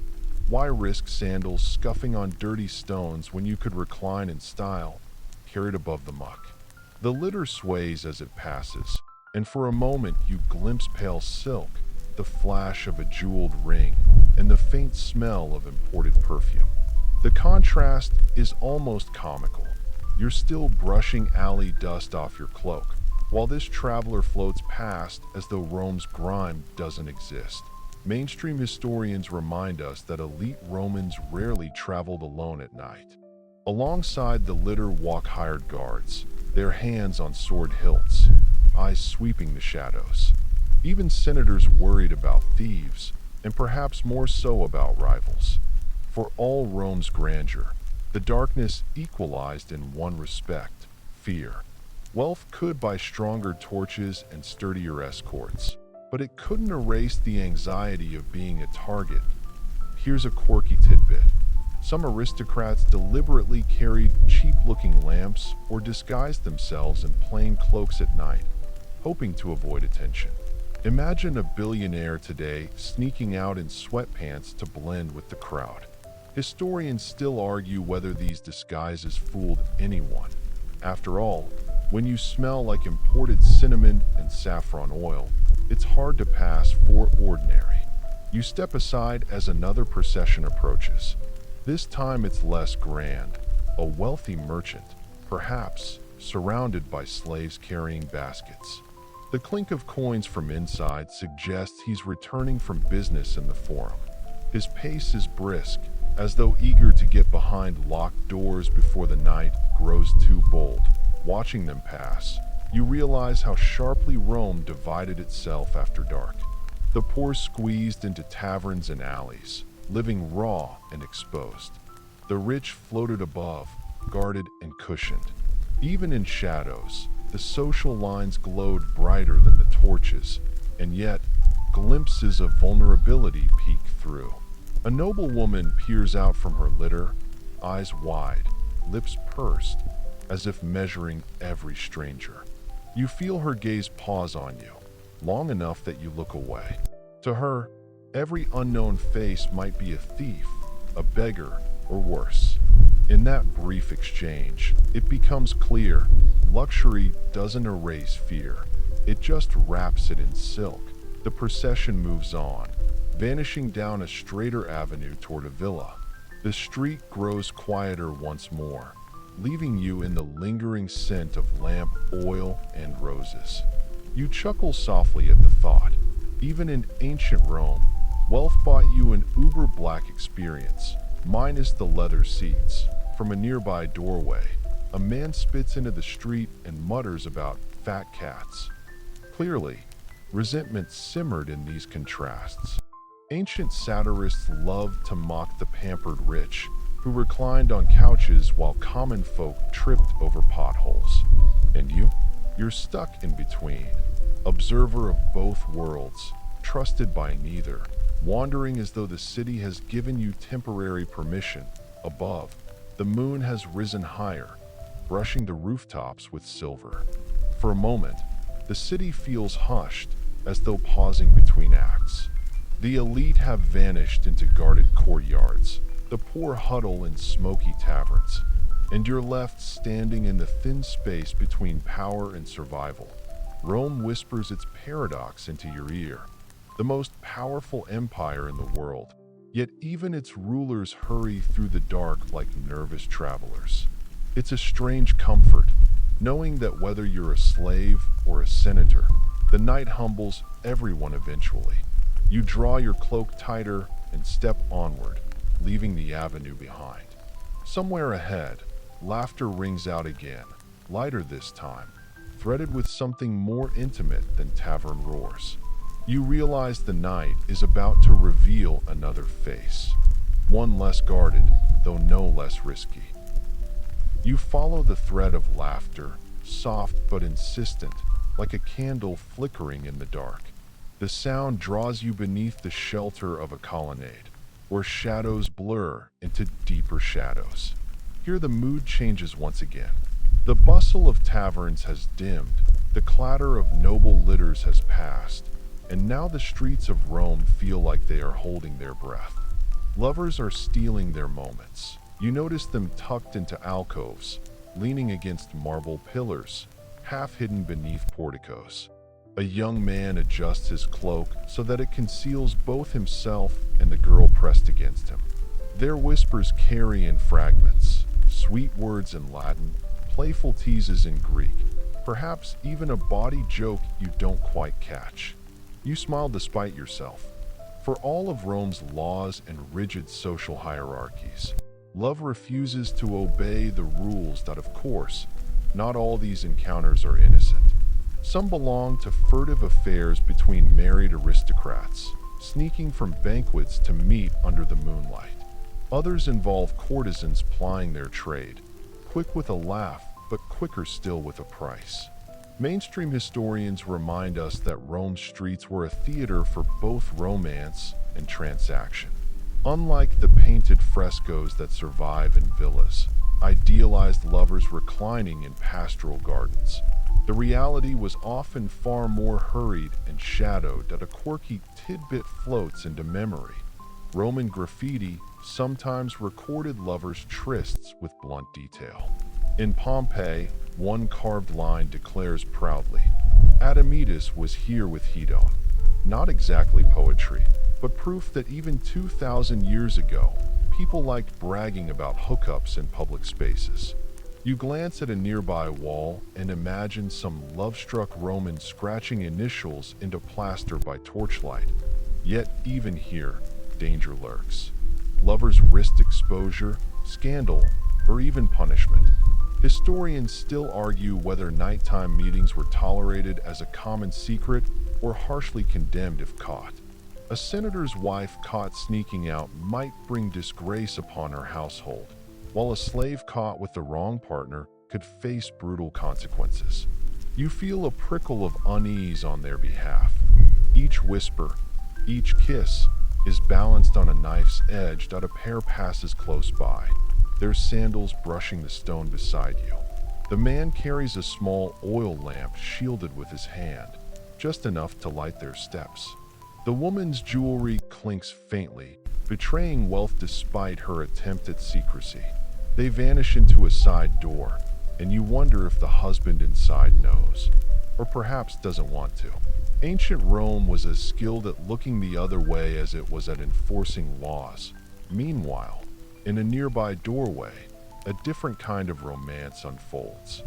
Why risk sandals scuffing on dirty stones when you could recline in style, carried above the muck? The litter sways as it passes, and for a moment you glimpse pale silk, the flash of a jeweled ring, and the faint smell of imported perfume. The contrast is almost comical. You're still brushing alley dust off your cloak, while this traveler floats past as though Rome's grime doesn't exist. Mainstream historians remind us that elite Romans rarely traveled alone at night. Alongside the litter walk hired guards, their hands on sword hilts, eyes sweeping the shadows. Even senators worried about thieves, and perhaps more so about rivals. For all Rome's grandeur, the darkness equalized in one respect: fear. Wealth could buy stronger torches and sturdier escorts, but it couldn't erase the anxiety of being a target. Here's a quirky tidbit. Some aristocrats deliberately carried cheap-looking lamps or disguised themselves in plain cloaks at night, hoping to avoid attention. Imagine a billionaire today sneaking out in sweatpants to blend with the crowd. Historians still argue whether these disguises fooled anyone. After all, when you smell like imported cinnamon and saffron oil, it's hard to pass for ordinary. You step aside as another procession approaches. This time it's less grand. A wealthy merchant, perhaps surrounded by slaves carrying baskets. The clink of coins from inside suggests he's returning from business in the forum. His pace is brisk, as though eager to get behind locked doors before the night grows too bold. Watching them pass, you realize how sharply Rome divided itself after dark. The poor squeezed into taverns and alleys, living raw and exposed. The rich floated above, guarded and cushioned. Even in shadows, the social lines glowed brighter than the torches, and yet glimpses of vulnerability peek through. A noble woman peers out from her litter, eyes wide, lips pursed, as if measuring every stranger. You feel her gaze pause on you, long enough that you look away. To her, every unknown face might be a thief, a beggar, or worse. In that brief exchange, it becomes clear luxury doesn't erase fear. It just wraps it in silk. The procession moves on, vanishing down a straighter avenue toward a villa. The street grows quieter once more, leaving you in the lingering scent of lamp oil and roses. You chuckle softly at the thought. Even in ancient Rome, wealth bought you an uber-black experience, minus the leather seats. From a nearby doorway, a man spits into the street and mutters about fat cats. Clearly, resentment simmered in these contrasts. Ancient satirists loved to mock the pampered rich, who reclined on couches while common folk tripped over potholes. And you? You're stuck in between, observer of both worlds, trusted by neither, wandering as though the city has given you temporary permission. Above, the moon has risen higher, brushing the rooftops with silver. For a moment, the city feels hushed, as though pausing between acts. The elite have vanished into guarded courtyards, the poor huddle in smoky taverns, and you're left standing in the thin space between power and survival. Rome whispers its paradox into your ear. The most powerful empire in the world, yet even its rulers hurry through the dark like nervous travelers. It's a strange comfort, knowing that whether you're a slave or a senator, the night humbles everyone eventually. You draw your cloak tighter and step onward, leaving the avenue behind. Somewhere ahead, laughter rings out again, lighter this time, threaded with something more intimate than tavern roars. You realize the night is about to reveal another face, one less guarded, though no less risky. You follow the thread of laughter, soft but insistent, like a candle flickering in the dark. The sound draws you beneath the shelter of a colonnade, where shadows blur into deeper shadows. Here the mood changes once again. The bustle of taverns has dimmed, the clatter of noble litters has passed, and now the streets of Rome feel like they are holding their breath. Lovers are stealing their moments. You notice them tucked into alcoves, leaning against marble pillars, half hidden beneath porticos. A young man adjusts his cloak so that it conceals both himself and the girl pressed against him. Their whispers carry in fragments, sweet words in Latin, playful teases in Greek, perhaps even a bawdy joke you don't quite catch. You smile despite yourself. For all of Rome's laws and rigid social hierarchies, Love refuses to obey the rules that, of course, not all these encounters are innocent. Some belong to furtive affairs between married aristocrats, sneaking from banquets to meet under the moonlight. Others involve courtesans plying their trade, quick with a laugh, but quicker still with a price. Mainstream historians remind us that Rome's streets were a theater for both romance and transaction. Unlike the painted frescoes that survive in villas, idealized lovers reclining in pastoral gardens, the reality was often far more hurried and shadowed that a quirky tidbit floats into memory. Roman graffiti sometimes recorded lovers' trysts with blunt detail. In Pompeii, one carved line declares proudly, "Admetus was here with Hedon." Not exactly poetry, but proof that even 2,000 years ago, people liked bragging about hookups in public spaces. You glance at a nearby wall and imagine some love-struck Roman scratching initials into plaster by torchlight. Yet, even here, danger lurks. Lovers risked exposure, scandal, or even punishment. Historians still argue whether nighttime meetings were tolerated as a common secret or harshly condemned if caught. A senator's wife caught sneaking out might bring disgrace upon her household, while a slave caught with the wrong partner could face brutal consequences. You feel a prickle of unease on their behalf. Each whisper, each kiss, is balanced on a knife's edge that a pair passes close by, their sandals brushing the stone beside you. The man carries a small oil lamp shielded with his hand, just enough to light their steps. The woman's jewelry clinks faintly, betraying wealth despite her attempt at secrecy. They vanish into a side door, and you wonder if the husband inside knows, or perhaps doesn't want to. Ancient Rome was as skilled at looking the other way as it was at enforcing laws. Meanwhile, in a nearby doorway, a different kind of romance unfolds.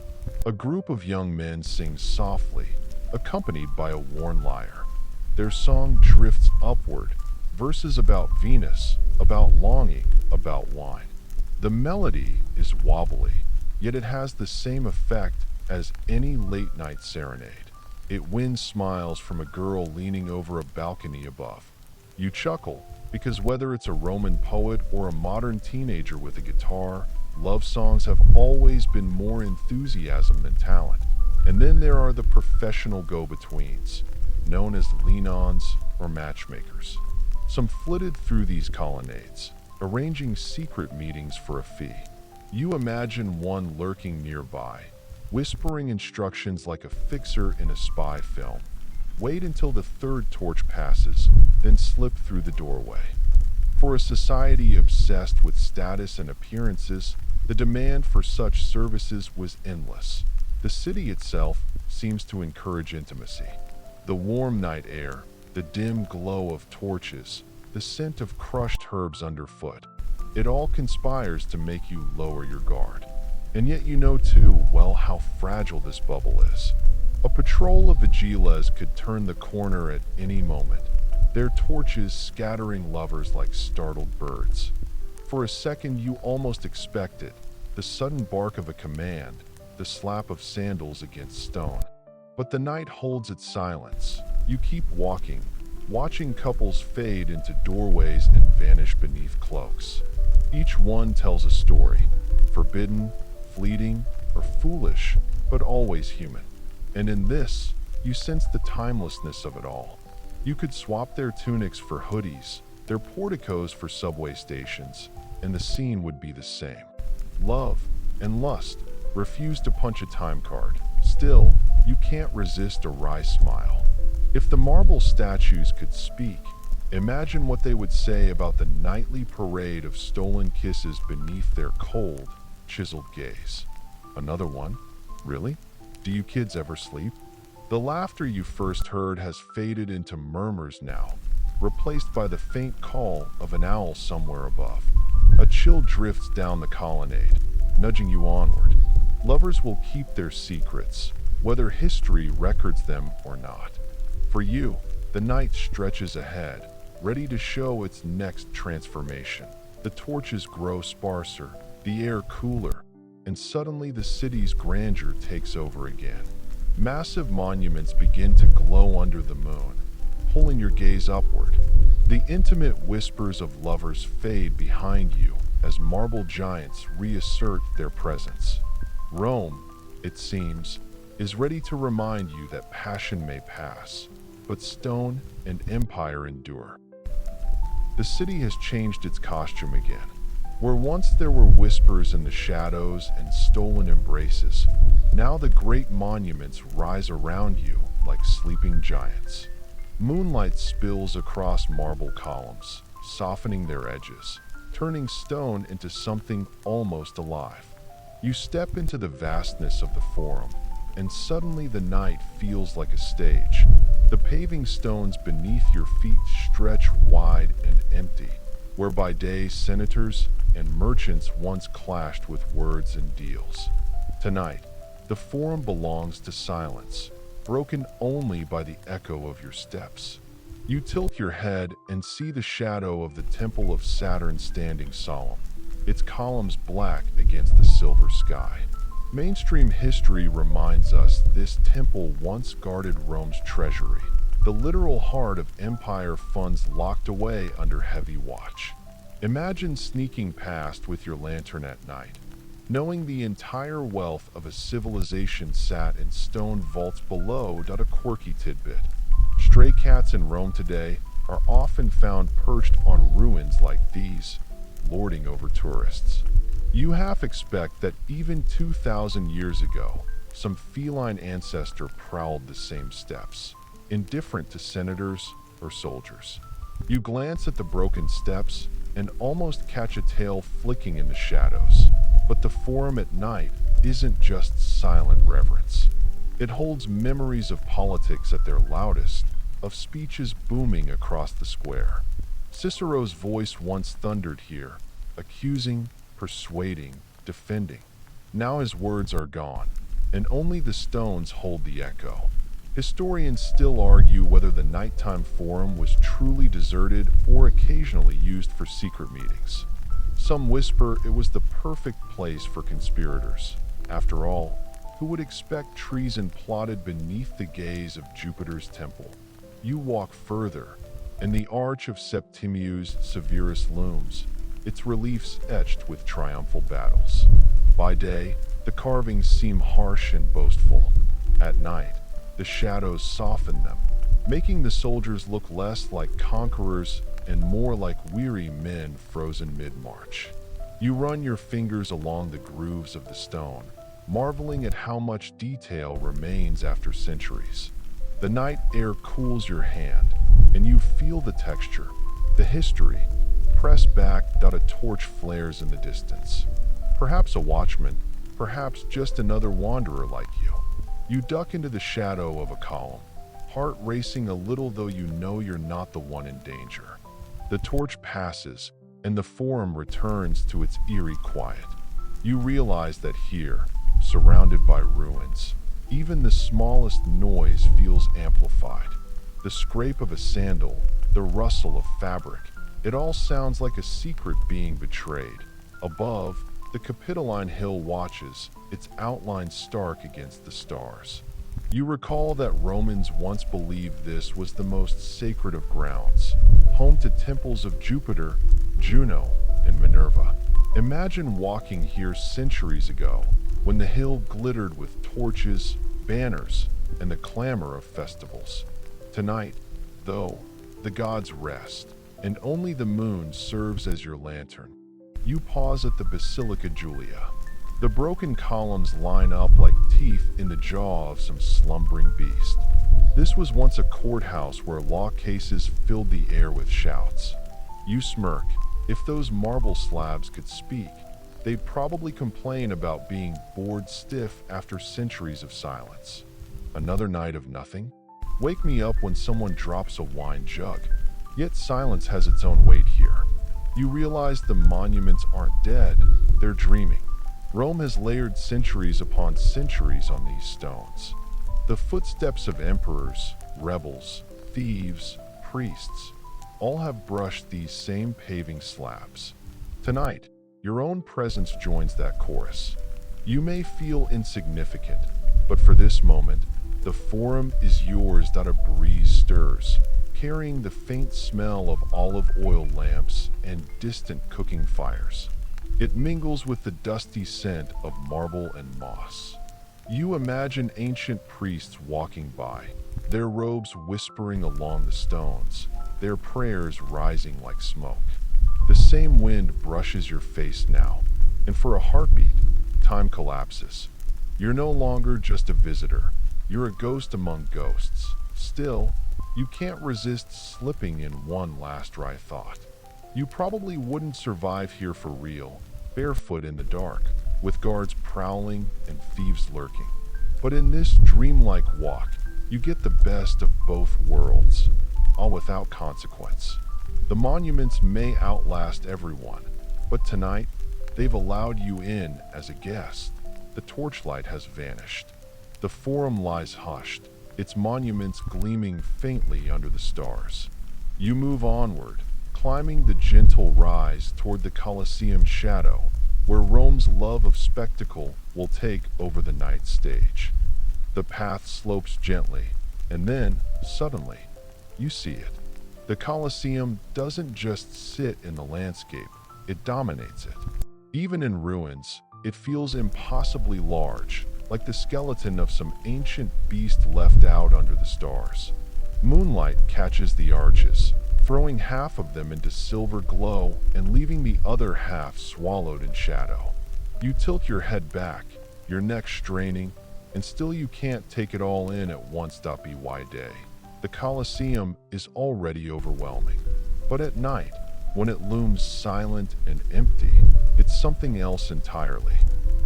A group of young men sings softly, accompanied by a worn lyre. Their song drifts upward, verses about Venus, about longing, about wine. The melody is wobbly, yet it has the same effect as any late-night serenade. It wins smiles from a girl leaning over a balcony above. You chuckle, because whether it's a Roman poet or a modern teenager with a guitar, love songs have always been more enthusiasm than talent. And then there are the professional go-betweens, known as lean-ons or matchmakers. Some flitted through these colonnades, arranging secret meetings for a fee. You imagine one lurking nearby, whispering instructions like a fixer in a spy film. Wait until the third torch passes, then slip through the doorway. For a society obsessed with status and appearances, the demand for such services was endless. The city itself seems to encourage intimacy. The warm night air, the dim glow of torches, the scent of crushed herbs underfoot. It all conspires to make you lower your guard. And yet you know too well how fragile this bubble is. A patrol of vigilas could turn the corner at any moment, their torches scattering lovers like startled birds. For a second you almost expect it, the sudden bark of a command, the slap of sandals against stone. But the night holds its silence. You keep walking, watching couples fade into doorways and vanish beneath cloaks. Each one tells a story, forbidden, fleeting, or foolish, but always human. And in this, you sense the timelessness of it all. You could swap their tunics for hoodies, their porticos for subway stations, and the scene would be the same. Love and lust refuse to punch a time card. Still, you can't resist a wry smile. If the marble statues could speak, imagine what they would say about the nightly parade of stolen kisses beneath their cold, chiseled gaze. Another one? Really? Do you kids ever sleep? The laughter you first heard has faded into murmurs now, replaced by the faint call of an owl somewhere above. A chill drifts down the colonnade, nudging you onward. Lovers will keep their secrets, whether history records them or not. For you, the night stretches ahead, ready to show its next transformation. The torches grow sparser, the air cooler, and suddenly the city's grandeur takes over again. Massive monuments begin to glow under the moon, pulling your gaze upward. The intimate whispers of lovers fade behind you as marble giants reassert their presence. Rome, it seems, is ready to remind you that passion may pass, but stone and empire endure. The city has changed its costume again. Where once there were whispers in the shadows and stolen embraces, now the great monuments rise around you like sleeping giants. Moonlight spills across marble columns, softening their edges, turning stone into something almost alive. You step into the vastness of the Forum, and suddenly the night feels like a stage. The paving stones beneath your feet stretch wide and empty, where by day senators and merchants once clashed with words and deals. Tonight, the Forum belongs to silence, broken only by the echo of your steps. You tilt your head and see the shadow of the Temple of Saturn standing solemn, its columns black against the silver sky. Mainstream history reminds us this temple once guarded Rome's treasury, the literal heart of empire funds locked away under heavy watch. Imagine sneaking past with your lantern at night, knowing the entire wealth of a civilization sat in stone vaults below. A quirky tidbit. Stray cats in Rome today are often found perched on ruins like these, lording over tourists. You half expect that even 2,000 years ago, some feline ancestor prowled the same steps, indifferent to senators or soldiers. You glance at the broken steps and almost catch a tail flicking in the shadows. But the Forum at night isn't just silent reverence. It holds memories of politics at their loudest, of speeches booming across the square. Cicero's voice once thundered here, accusing, persuading, defending. Now his words are gone, and only the stones hold the echo. Historians still argue whether the nighttime Forum was truly deserted or occasionally used for secret meetings. Some whisper it was the perfect place for conspirators. After all, who would expect treason plotted beneath the gaze of Jupiter's temple? You walk further, and the arch of Septimius Severus looms, its reliefs etched with triumphal battles. By day, the carvings seem harsh and boastful. At night, the shadows soften them, making the soldiers look less like conquerors and more like weary men frozen mid-march. You run your fingers along the grooves of the stone, marveling at how much detail remains after centuries. The night air cools your hand, and you feel the texture, the history. Press back. A torch flares in the distance. Perhaps a watchman, perhaps just another wanderer like you. You duck into the shadow of a column, heart racing a little though you know you're not the one in danger. The torch passes, and the Forum returns to its eerie quiet. You realize that here, surrounded by ruins, even the smallest noise feels amplified. The scrape of a sandal, the rustle of fabric, it all sounds like a secret being betrayed. Above, the Capitoline Hill watches, its outline stark against the stars. You recall that Romans once believed this was the most sacred of grounds, home to temples of Jupiter, Juno, and Minerva. Imagine walking here centuries ago, when the hill glittered with torches, banners, and the clamor of festivals. Tonight, though, the gods rest, and only the moon serves as your lantern. You pause at the Basilica Julia. The broken columns line up like teeth in the jaw of some slumbering beast. This was once a courthouse where law cases filled the air with shouts. You smirk. If those marble slabs could speak, they'd probably complain about being bored stiff after centuries of silence. Another night of nothing? Wake me up when someone drops a wine jug. Yet silence has its own weight here. You realize the monuments aren't dead, they're dreaming. Rome has layered centuries upon centuries on these stones. The footsteps of emperors, rebels, thieves, priests, all have brushed these same paving slabs. Tonight, your own presence joins that chorus. You may feel insignificant, but for this moment, the forum is yours. A breeze stirs, carrying the faint smell of olive oil lamps and distant cooking fires. It mingles with the dusty scent of marble and moss. You imagine ancient priests walking by, their robes whispering along the stones, their prayers rising like smoke. The same wind brushes your face now, and for a heartbeat, time collapses. You're no longer just a visitor, you're a ghost among ghosts. Still, you can't resist slipping in one last dry thought. You probably wouldn't survive here for real, barefoot in the dark, with guards prowling and thieves lurking. But in this dreamlike walk, you get the best of both worlds, all without consequence. The monuments may outlast everyone, but tonight, they've allowed you in as a guest. The torchlight has vanished. The forum lies hushed, its monuments gleaming faintly under the stars. You move onward, climbing the gentle rise toward the Colosseum shadow, where Rome's love of spectacle will take over the night stage. The path slopes gently, and then, suddenly, you see it. The Colosseum doesn't just sit in the landscape, it dominates it. Even in ruins, it feels impossibly large, like the skeleton of some ancient beast left out under the stars. Moonlight catches the arches, throwing half of them into silver glow and leaving the other half swallowed in shadow. You tilt your head back, your neck straining, and still you can't take it all in at once. By day, the Colosseum is already overwhelming. But at night, when it looms silent and empty, it's something else entirely.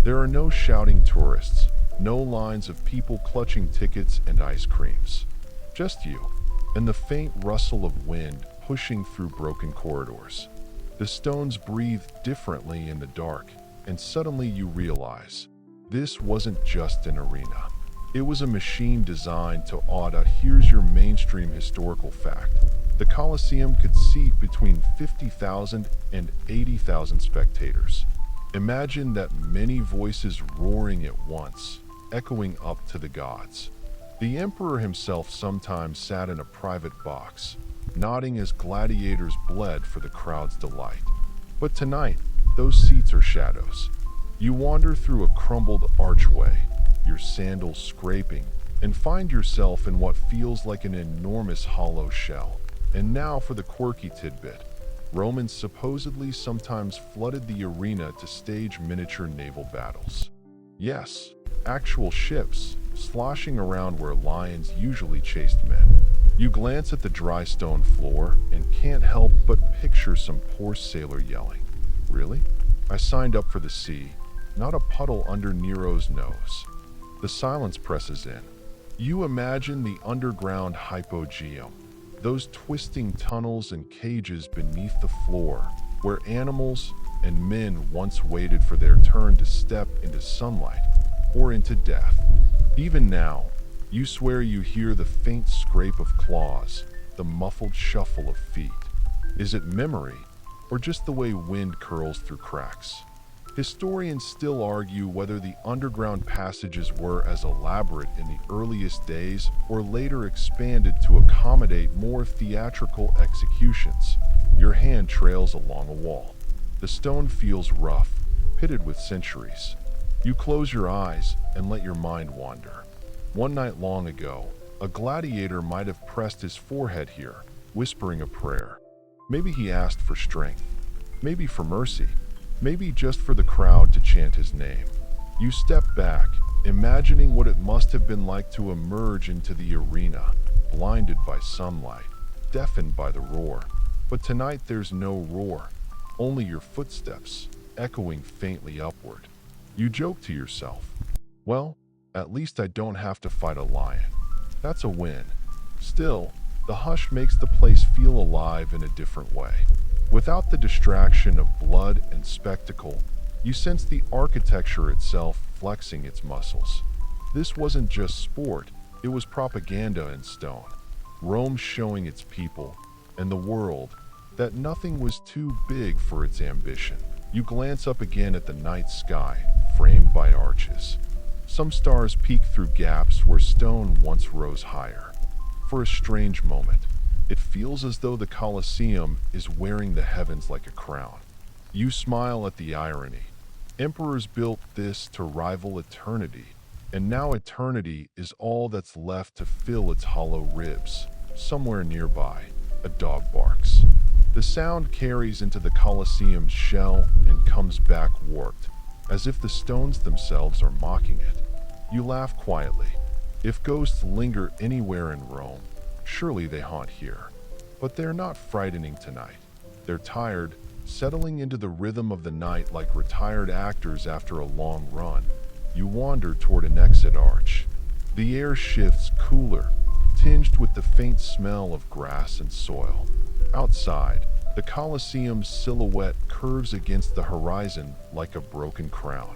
There are no shouting tourists, no lines of people clutching tickets and ice creams. Just you, and the faint rustle of wind pushing through broken corridors. The stones breathe differently in the dark, and suddenly you realize, this wasn't just an arena. It was a machine designed to awe. Here's your mainstream historical fact. The Colosseum could seat between 50,000 and 80,000 spectators. Imagine that many voices roaring at once, echoing up to the gods. The emperor himself sometimes sat in a private box, nodding as gladiators bled for the crowd's delight. But tonight, those seats are shadows. You wander through a crumbled archway, your sandals scraping, and find yourself in what feels like an enormous hollow shell. And now for the quirky tidbit. Romans supposedly sometimes flooded the arena to stage miniature naval battles. Yes, actual ships, sloshing around where lions usually chased men. You glance at the dry stone floor and can't help but picture some poor sailor yelling, "Really? I signed up for the sea, not a puddle under Nero's nose." The silence presses in. You imagine the underground hypogeum, those twisting tunnels and cages beneath the floor, where animals and men once waited for their turn to step into sunlight or into death. Even now, you swear you hear the faint scrape of claws, the muffled shuffle of feet. Is it memory, or just the way wind curls through cracks? Historians still argue whether the underground passages were as elaborate in the earliest days or later expanded to accommodate more theatrical executions. Your hand trails along a wall. The stone feels rough, pitted with centuries. You close your eyes and let your mind wander. One night long ago, a gladiator might have pressed his forehead here, whispering a prayer. Maybe he asked for strength, maybe for mercy, maybe just for the crowd to chant his name. You step back, imagining what it must have been like to emerge into the arena, blinded by sunlight, deafened by the roar. But tonight there's no roar, only your footsteps, echoing faintly upward. You joke to yourself, well, at least I don't have to fight a lion. That's a win. Still, the hush makes the place feel alive in a different way. Without the distraction of blood and spectacle, you sense the architecture itself flexing its muscles. This wasn't just sport, it was propaganda in stone. Rome showing its people, and the world, that nothing was too big for its ambition. You glance up again at the night sky, framed by arches. Some stars peek through gaps where stone once rose higher. For a strange moment, it feels as though the Colosseum is wearing the heavens like a crown. You smile at the irony. Emperors built this to rival eternity, and now eternity is all that's left to fill its hollow ribs. Somewhere nearby, a dog barks. The sound carries into the Colosseum's shell and comes back warped, as if the stones themselves are mocking it. You laugh quietly. If ghosts linger anywhere in Rome, surely they haunt here. But they're not frightening tonight. They're tired, settling into the rhythm of the night like retired actors after a long run. You wander toward an exit arch. The air shifts cooler, tinged with the faint smell of grass and soil. Outside, the Colosseum's silhouette curves against the horizon like a broken crown.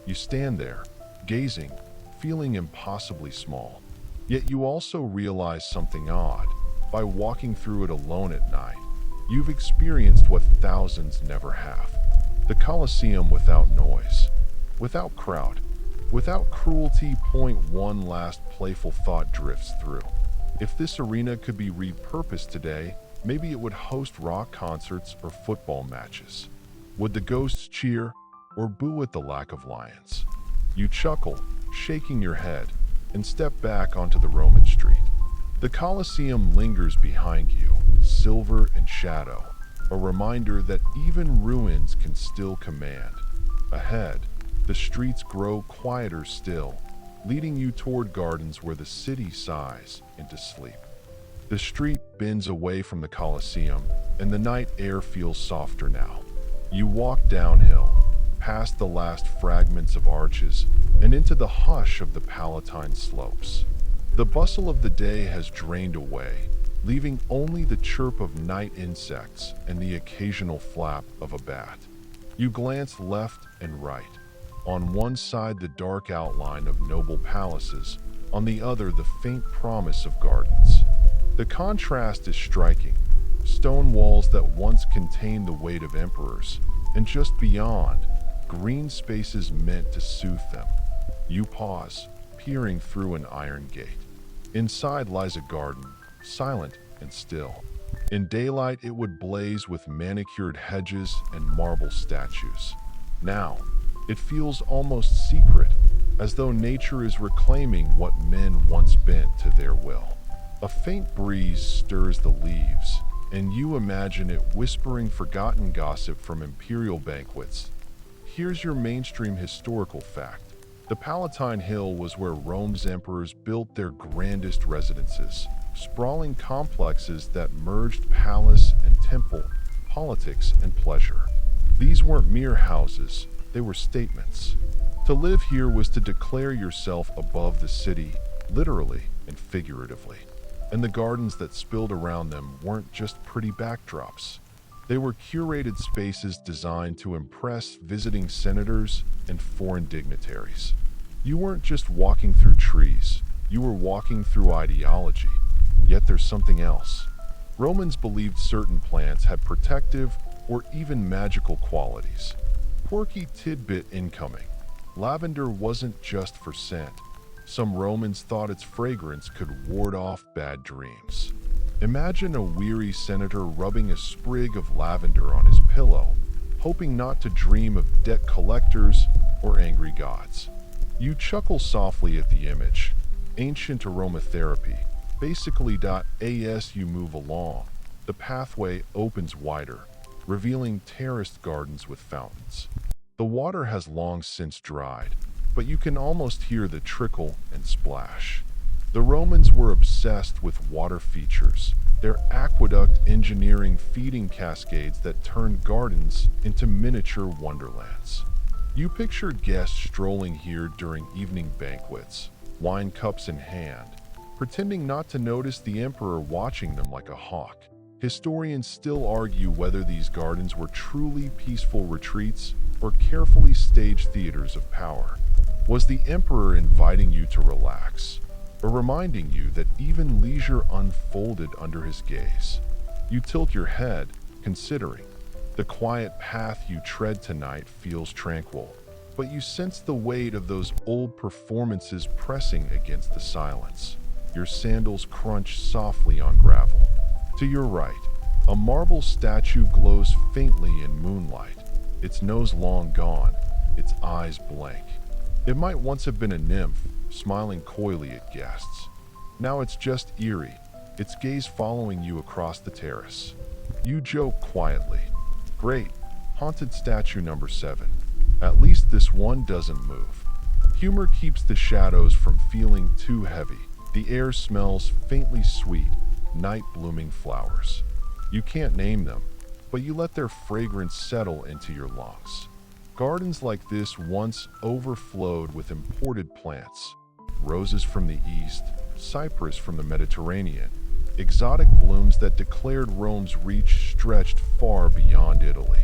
You stand there, gazing, feeling impossibly small. Yet you also realize something odd. By walking through it alone at night, you've experienced what thousands never have. The Colosseum without noise, without crowd, without cruelty. One last playful thought drifts through. If this arena could be repurposed today, maybe it would host rock concerts or football matches. Would the ghosts cheer or boo at the lack of lions? You chuckle, shaking your head, and step back onto the Roman street. The Colosseum lingers behind you, silver and shadow, a reminder that even ruins can still command. Ahead, the streets grow quieter still, leading you toward gardens where the city sighs into sleep. The street bends away from the Colosseum, and the night air feels softer now. You walk downhill, past the last fragments of arches, and into the hush of the Palatine slopes. The bustle of the day has drained away, leaving only the chirp of night insects and the occasional flap of a bat. You glance left and right. On one side, the dark outline of noble palaces, on the other, the faint promise of gardens. The contrast is striking. Stone walls that once contained the weight of emperors, and just beyond, green spaces meant to soothe them. You pause, peering through an iron gate. Inside lies a garden, silent and still. In daylight, it would blaze with manicured hedges and marble statues. Now, it feels almost secret, as though nature is reclaiming what men once bent to their will. A faint breeze stirs the leaves, and you imagine it whispering forgotten gossip from imperial banquets. Here's your mainstream historical fact. The Palatine Hill was where Rome's emperors built their grandest residences, sprawling complexes that merged palace and temple, politics and pleasure. These weren't mere houses, they were statements. To live here was to declare yourself above the city, literally and figuratively. And the gardens that spilled around them weren't just pretty backdrops. They were curated spaces designed to impress visiting senators and foreign dignitaries. You weren't just walking through trees, you were walking through ideology. Yet there's something else. Romans believed certain plants had protective or even magical qualities. Quirky tidbit incoming. Lavender wasn't just for scent. Some Romans thought its fragrance could ward off bad dreams. Imagine a weary senator rubbing a sprig of lavender on his pillow, hoping not to dream of debt collectors or angry gods. You chuckle softly at the image. Ancient aromatherapy. Basically, as you move along, the pathway opens wider, revealing terraced gardens with fountains. The water has long since dried, but you can almost hear the trickle and splash. The Romans were obsessed with water features, their aqueduct engineering feeding cascades that turned gardens into miniature wonderlands. You picture guests strolling here during evening banquets, wine cups in hand, pretending not to notice the emperor watching them like a hawk. Historians still argue whether these gardens were truly peaceful retreats or carefully staged theaters of power. Was the emperor inviting you to relax, or reminding you that even leisure unfolded under his gaze? You tilt your head, considering. The quiet path you tread tonight feels tranquil, but you sense the weight of those old performances pressing against the silence. Your sandals crunch softly on gravel. To your right, a marble statue glows faintly in moonlight, its nose long gone, its eyes blank. It might once have been a nymph, smiling coyly at guests. Now it's just eerie, its gaze following you across the terrace. You joke quietly. Great, haunted statue number 7. At least this one doesn't move. Humor keeps the shadows from feeling too heavy. The air smells faintly sweet, night-blooming flowers. You can't name them, but you let their fragrance settle into your lungs. Gardens like this once overflowed with imported plants. Roses from the east, cypress from the Mediterranean, exotic blooms that declared Rome's reach stretched far beyond Italy.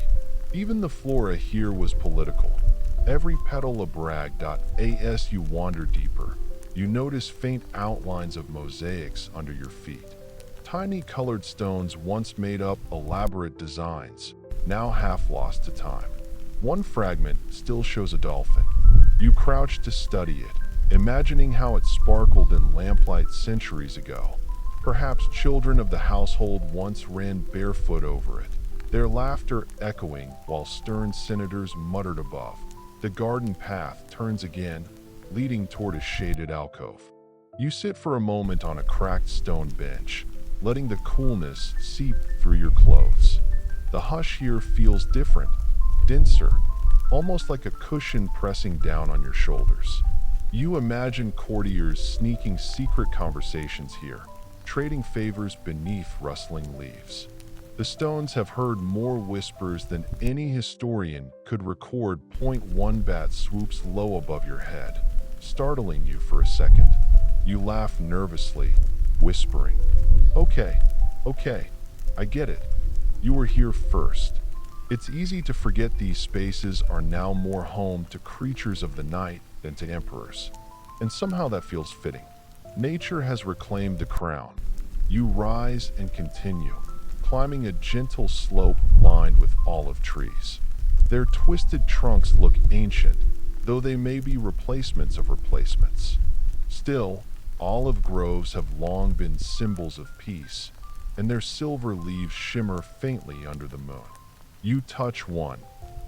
Even the flora here was political. Every petal a brag. As you wander deeper, you notice faint outlines of mosaics under your feet. Tiny colored stones once made up elaborate designs, now half lost to time. One fragment still shows a dolphin. You crouch to study it, imagining how it sparkled in lamplight centuries ago. Perhaps children of the household once ran barefoot over it, their laughter echoing while stern senators muttered above. The garden path turns again, leading toward a shaded alcove. You sit for a moment on a cracked stone bench, letting the coolness seep through your clothes. The hush here feels different, denser, almost like a cushion pressing down on your shoulders. You imagine courtiers sneaking secret conversations here, trading favors beneath rustling leaves. The stones have heard more whispers than any historian could record. One bat swoops low above your head, startling you for a second. You laugh nervously, whispering, Okay, I get it. You were here first. It's easy to forget these spaces are now more home to creatures of the night than to emperors. And somehow that feels fitting. Nature has reclaimed the crown. You rise and continue, climbing a gentle slope lined with olive trees. Their twisted trunks look ancient, though they may be replacements of replacements. Still, olive groves have long been symbols of peace, and their silver leaves shimmer faintly under the moon. You touch one,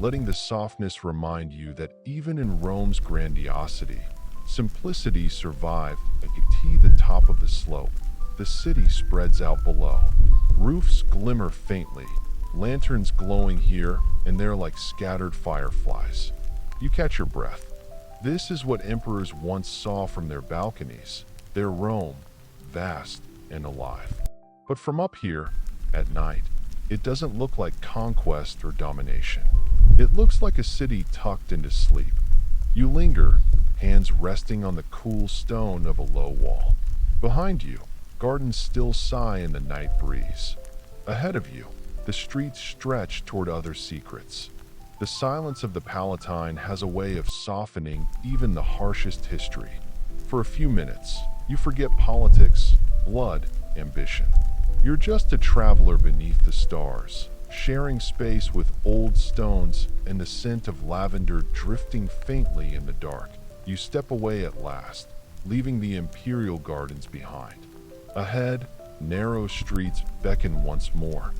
letting the softness remind you that even in Rome's grandiosity, simplicity survived. At the top of the slope, the city spreads out below. Roofs glimmer faintly, lanterns glowing here and there like scattered fireflies. You catch your breath. This is what emperors once saw from their balconies, their Rome, vast and alive. But from up here, at night, it doesn't look like conquest or domination. It looks like a city tucked into sleep. You linger, hands resting on the cool stone of a low wall. Behind you, gardens still sigh in the night breeze. Ahead of you, the streets stretch toward other secrets. The silence of the Palatine has a way of softening even the harshest history. For a few minutes, you forget politics, blood, ambition. You're just a traveler beneath the stars, sharing space with old stones and the scent of lavender drifting faintly in the dark. You step away at last, leaving the imperial gardens behind. Ahead, narrow streets beckon once more,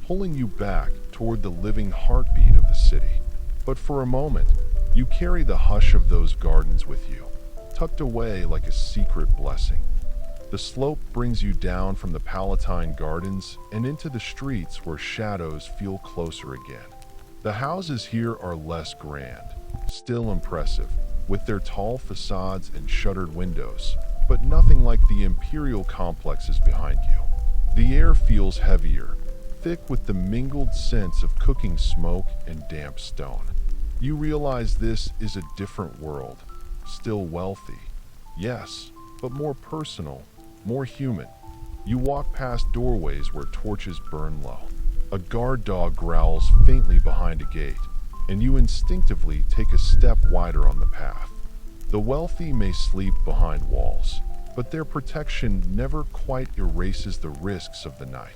pulling you back toward the living heartbeat of the city. But for a moment, you carry the hush of those gardens with you, tucked away like a secret blessing. The slope brings you down from the Palatine Gardens and into the streets where shadows feel closer again. The houses here are less grand, still impressive, with their tall facades and shuttered windows, but nothing like the imperial complexes behind you. The air feels heavier, thick with the mingled scents of cooking smoke and damp stone. You realize this is a different world, still wealthy, yes, but more personal, more human. You walk past doorways where torches burn low. A guard dog growls faintly behind a gate, and you instinctively take a step wider on the path. The wealthy may sleep behind walls, but their protection never quite erases the risks of the night.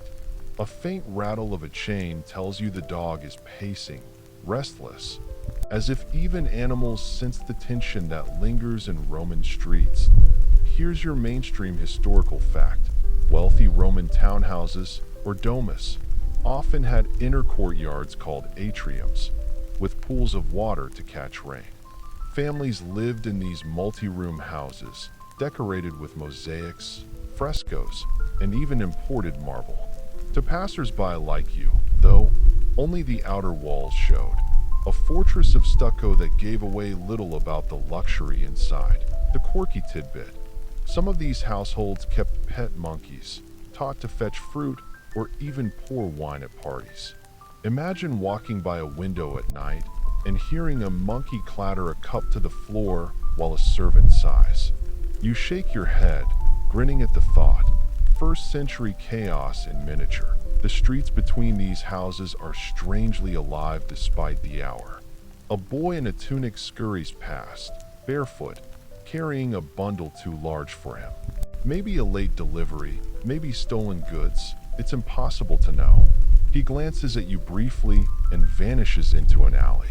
A faint rattle of a chain tells you the dog is pacing, restless, as if even animals sense the tension that lingers in Roman streets. Here's your mainstream historical fact. Wealthy Roman townhouses, or domus, often had inner courtyards called atriums, with pools of water to catch rain. Families lived in these multi-room houses, decorated with mosaics, frescoes, and even imported marble. To passers-by like you, though, only the outer walls showed. A fortress of stucco that gave away little about the luxury inside. The quirky tidbit. Some of these households kept pet monkeys, taught to fetch fruit or even pour wine at parties. Imagine walking by a window at night and hearing a monkey clatter a cup to the floor while a servant sighs. You shake your head, grinning at the thought. First century chaos in miniature. The streets between these houses are strangely alive despite the hour. A boy in a tunic scurries past, barefoot, carrying a bundle too large for him. Maybe a late delivery, maybe stolen goods. It's impossible to know. He glances at you briefly and vanishes into an alley.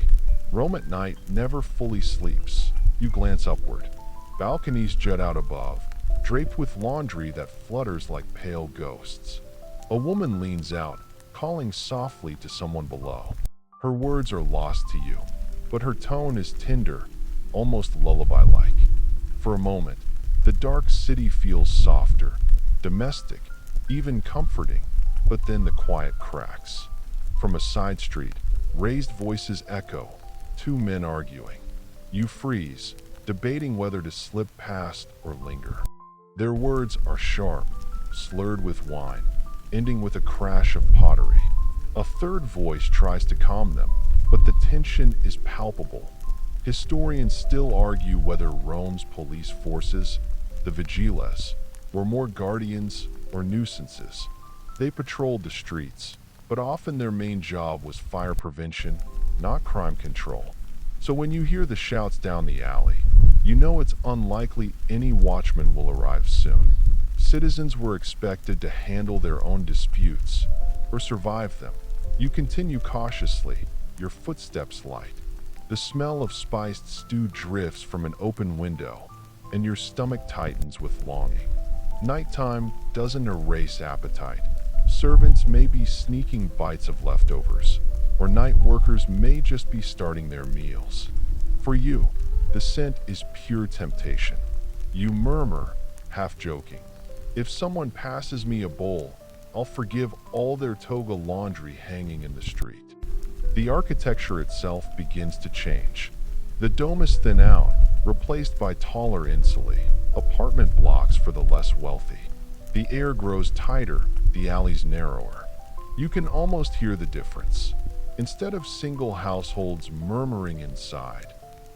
Rome at night never fully sleeps. You glance upward. Balconies jut out above, draped with laundry that flutters like pale ghosts. A woman leans out, calling softly to someone below. Her words are lost to you, but her tone is tender, almost lullaby-like. For a moment, the dark city feels softer, domestic, even comforting, but then the quiet cracks. From a side street, raised voices echo, two men arguing. You freeze, debating whether to slip past or linger. Their words are sharp, slurred with wine, ending with a crash of pottery. A third voice tries to calm them, but the tension is palpable. Historians still argue whether Rome's police forces, the vigiles, were more guardians or nuisances. They patrolled the streets, but often their main job was fire prevention, not crime control. So when you hear the shouts down the alley, you know it's unlikely any watchman will arrive soon. Citizens were expected to handle their own disputes, or survive them. You continue cautiously, your footsteps light. The smell of spiced stew drifts from an open window, and your stomach tightens with longing. Nighttime doesn't erase appetite. Servants may be sneaking bites of leftovers, or night workers may just be starting their meals. For you, the scent is pure temptation. You murmur, half joking, "If someone passes me a bowl, I'll forgive all their toga laundry hanging in the street." The architecture itself begins to change. The domes thin out, replaced by taller insulae, apartment blocks for the less wealthy. The air grows tighter, the alleys narrower. You can almost hear the difference. Instead of single households murmuring inside,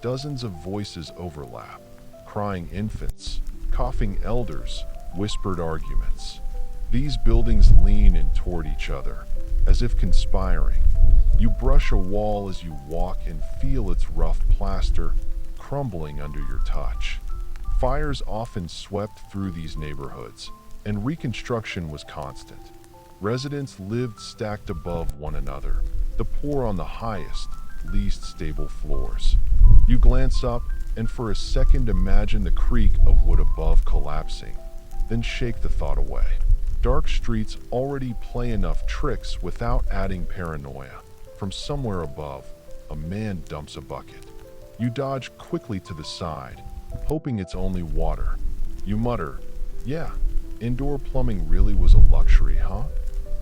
dozens of voices overlap. Crying infants, coughing elders, whispered arguments. These buildings lean in toward each other, as if conspiring. You brush a wall as you walk and feel its rough plaster crumbling under your touch. Fires often swept through these neighborhoods, and reconstruction was constant. Residents lived stacked above one another, the poor on the highest, least stable floors. You glance up and for a second imagine the creak of wood above collapsing, then shake the thought away. Dark streets already play enough tricks without adding paranoia. From somewhere above, a man dumps a bucket. You dodge quickly to the side, hoping it's only water. You mutter, "Yeah, indoor plumbing really was a luxury, huh?"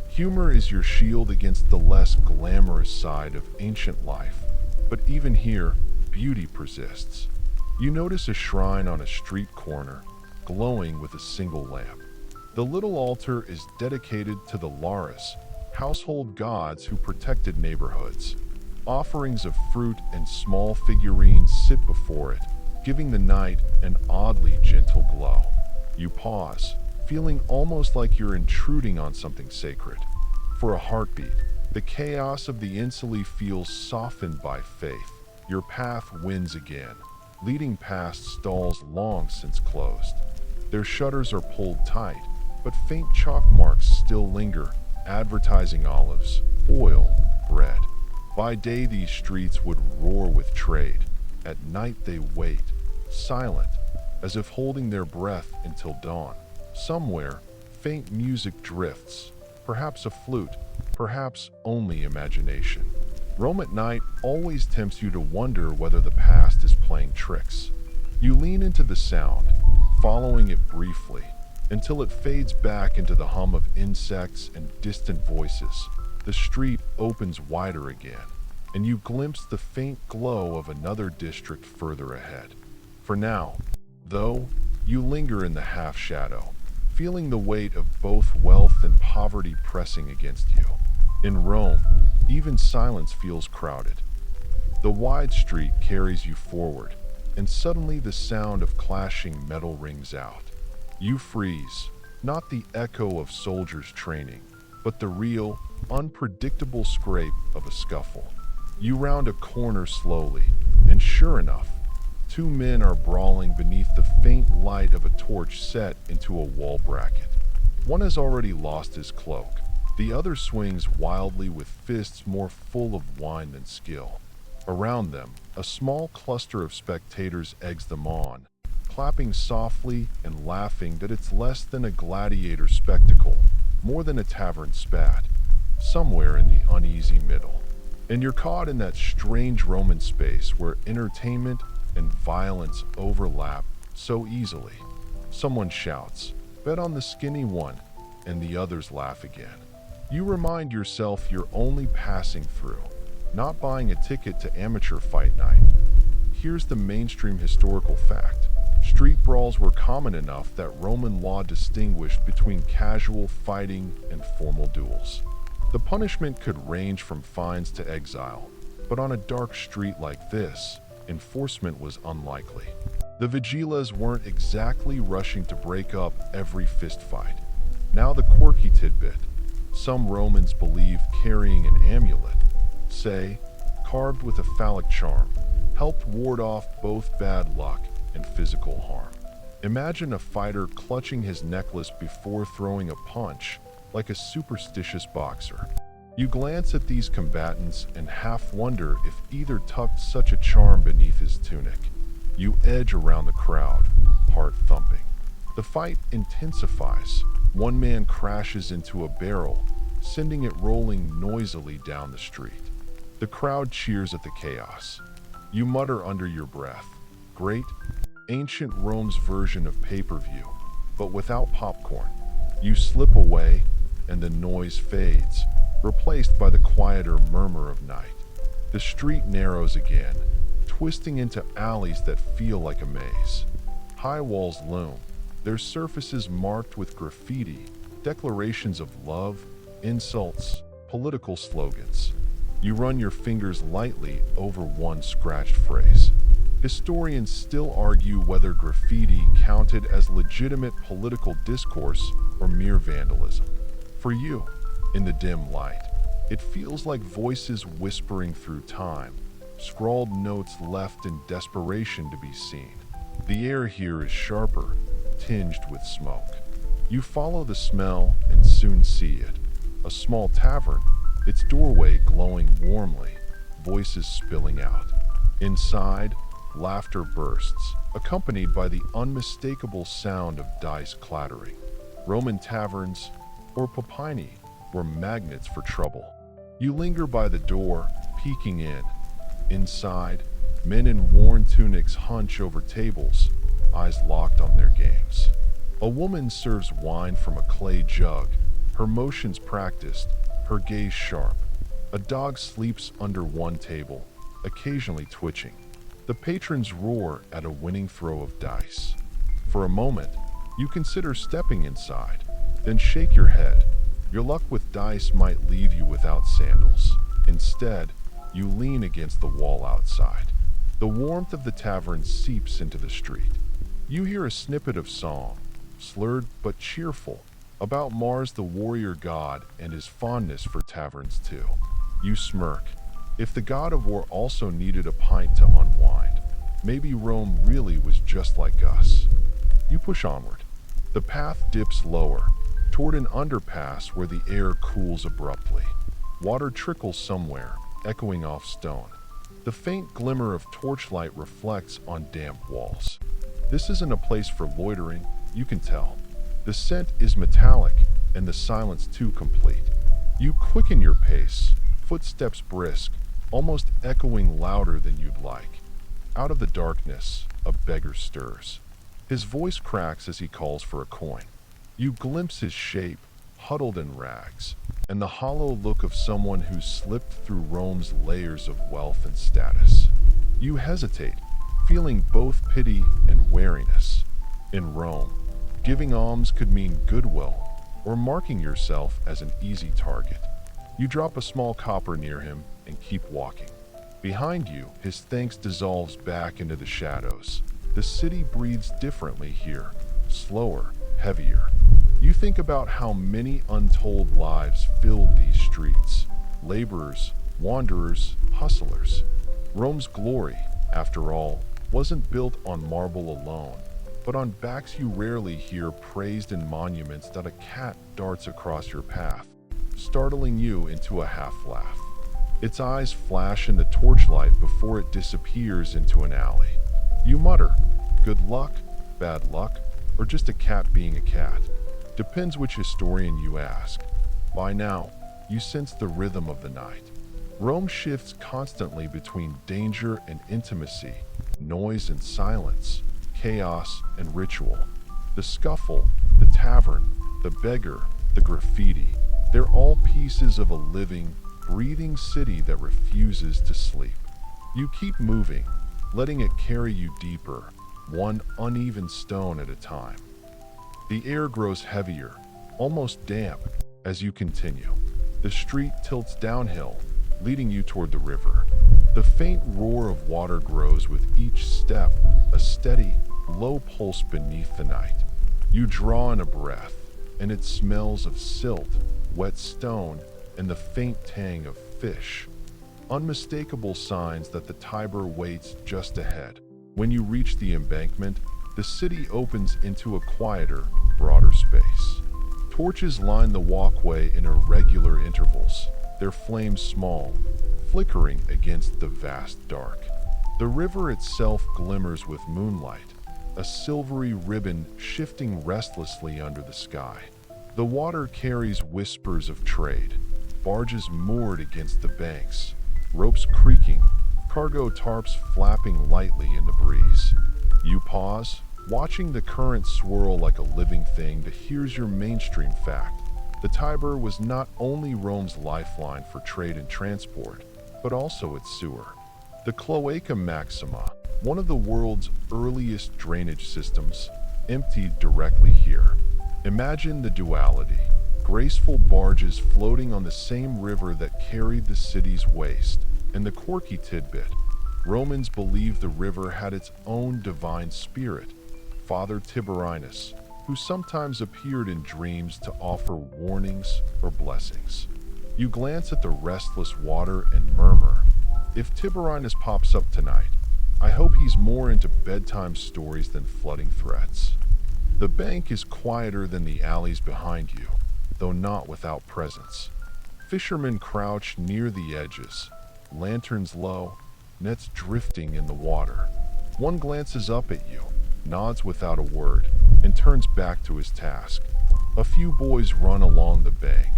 Humor is your shield against the less glamorous side of ancient life, but even here, beauty persists. You notice a shrine on a street corner, glowing with a single lamp. The little altar is dedicated to the Lares, household gods who protected neighborhoods. Offerings of fruit and small figurines sit before it, giving the night an oddly gentle glow. You pause, feeling almost like you're intruding on something sacred. For a heartbeat, the chaos of the insulae feels softened by faith. Your path wins again, leading past stalls long since closed. Their shutters are pulled tight, but faint chalk marks still linger, advertising olives, oil, bread. By day, these streets would roar with trade. At night, they wait, silent, as if holding their breath until dawn. Somewhere, faint music drifts, perhaps a flute, perhaps only imagination. Rome at night always tempts you to wonder whether the past is playing tricks. You lean into the sound, following it briefly, until it fades back into the hum of insects and distant voices. The street opens wider again, and you glimpse the faint glow of another district further ahead. For now, though, you linger in the half-shadow, feeling the weight of both wealth and poverty pressing against you. In Rome, even silence feels crowded. The wide street carries you forward, and suddenly the sound of clashing metal rings out. You freeze, not the echo of soldiers' training, but the real, unpredictable scrape of a scuffle. You round a corner slowly, and sure enough, two men are brawling beneath the faint light of a torch set into a wall bracket. One has already lost his cloak. The other swings wildly with fists more full of wine than skill. Around them, a small cluster of spectators eggs them on, clapping softly and laughing that it's less than a gladiator spectacle, more than a tavern spat, somewhere in the uneasy middle. And you're caught in that strange Roman space where entertainment and violence overlap so easily. Someone shouts, "Bet on the skinny one," and the others laugh again. You remind yourself you're only passing through, not buying a ticket to amateur fight night. Here's the mainstream historical fact. Street brawls were common enough that Roman law distinguished between casual fighting and formal duels. The punishment could range from fines to exile, but on a dark street like this, enforcement was unlikely. The vigilas weren't exactly rushing to break up every fistfight. Now the quirky tidbit. Some Romans believe carrying an amulet, say, carved with a phallic charm, helped ward off both bad luck and physical harm. Imagine a fighter clutching his necklace before throwing a punch, like a superstitious boxer. You glance at these combatants and half wonder if either tucked such a charm beneath his tunic. You edge around the crowd, heart thumping. The fight intensifies. One man crashes into a barrel, sending it rolling noisily down the street. The crowd cheers at the chaos. You mutter under your breath, "Great, ancient Rome's version of pay-per-view, but without popcorn." You slip away, and the noise fades, replaced by the quieter murmur of night. The street narrows again, twisting into alleys that feel like a maze. High walls loom, their surfaces marked with graffiti, declarations of love, insults, political slogans. You run your fingers lightly over one scratched phrase. Historians still argue whether graffiti counted as legitimate political discourse or mere vandalism. For you, in the dim light, it feels like voices whispering through time, scrawled notes left in desperation to be seen. The air here is sharper, tinged with smoke. You follow the smell and soon see it. A small tavern, its doorway glowing warmly, voices spilling out. Inside, laughter bursts, accompanied by the unmistakable sound of dice clattering. Roman taverns, or papyri, were magnets for trouble. You linger by the door, peeking in. Inside, men in worn tunics hunch over tables, eyes locked on their games. A woman serves wine from a clay jug, her motions practiced, her gaze sharp. A dog sleeps under one table, occasionally twitching. The patrons roar at a winning throw of dice. For a moment, you consider stepping inside, then shake your head. Your luck with dice might leave you without sandals. Instead, you lean against the wall outside. The warmth of the tavern seeps into the street. You hear a snippet of song, slurred but cheerful, about Mars the warrior god and his fondness for taverns too. You smirk. If the god of war also needed a pint to unwind, maybe Rome really was just like us. You push onward. The path dips lower, toward an underpass where the air cools abruptly. Water trickles somewhere, echoing off stone. The faint glimmer of torchlight reflects on damp walls. This isn't a place for loitering, you can tell. The scent is metallic, and the silence too complete. You quicken your pace, footsteps brisk, almost echoing louder than you'd like. Out of the darkness, a beggar stirs. His voice cracks as he calls for a coin. You glimpse his shape, huddled in rags, and the hollow look of someone who's slipped through Rome's layers of wealth and status. You hesitate, feeling both pity and wariness. In Rome, giving alms could mean goodwill, or marking yourself as an easy target. You drop a small copper near him and keep walking. Behind you, his thanks dissolves back into the shadows. The city breathes differently here, slower, heavier. You think about how many untold lives filled these streets. Laborers, wanderers, hustlers. Rome's glory, after all, wasn't built on marble alone, but on backs you rarely hear praised in monuments that a cat darts across your path, startling you into a half-laugh. Its eyes flash in the torchlight before it disappears into an alley. You mutter, good luck, bad luck, or just a cat being a cat. Depends which historian you ask. By now, you sense the rhythm of the night. Rome shifts constantly between danger and intimacy, noise and silence, chaos and ritual. The scuffle, the tavern, the beggar, the graffiti, they're all pieces of a living, breathing city that refuses to sleep. You keep moving, letting it carry you deeper, one uneven stone at a time. The air grows heavier, almost damp, as you continue. The street tilts downhill, leading you toward the river. The faint roar of water grows with each step, a steady, low pulse beneath the night. You draw in a breath, and it smells of silt, wet stone, and the faint tang of fish. Unmistakable signs that the Tiber waits just ahead. When you reach the embankment, the city opens into a quieter, broader space. Torches line the walkway in irregular intervals, their flames small, flickering against the vast dark. The river itself glimmers with moonlight, a silvery ribbon shifting restlessly under the sky. The water carries whispers of trade, barges moored against the banks, ropes creaking, cargo tarps flapping lightly in the breeze. You pause, watching the current swirl like a living thing that hears your mainstream fact. The Tiber was not only Rome's lifeline for trade and transport, but also its sewer. The Cloaca Maxima, one of the world's earliest drainage systems, emptied directly here. Imagine the duality. Graceful barges floating on the same river that carried the city's waste. And the quirky tidbit, Romans believed the river had its own divine spirit, Father Tiberinus, who sometimes appeared in dreams to offer warnings or blessings. You glance at the restless water and murmur, if Tiberinus pops up tonight, I hope he's more into bedtime stories than flooding threats. The bank is quieter than the alleys behind you, though not without presence. Fishermen crouch near the edges, lanterns low, nets drifting in the water. One glances up at you, nods without a word, and turns back to his task. A few boys run along the bank,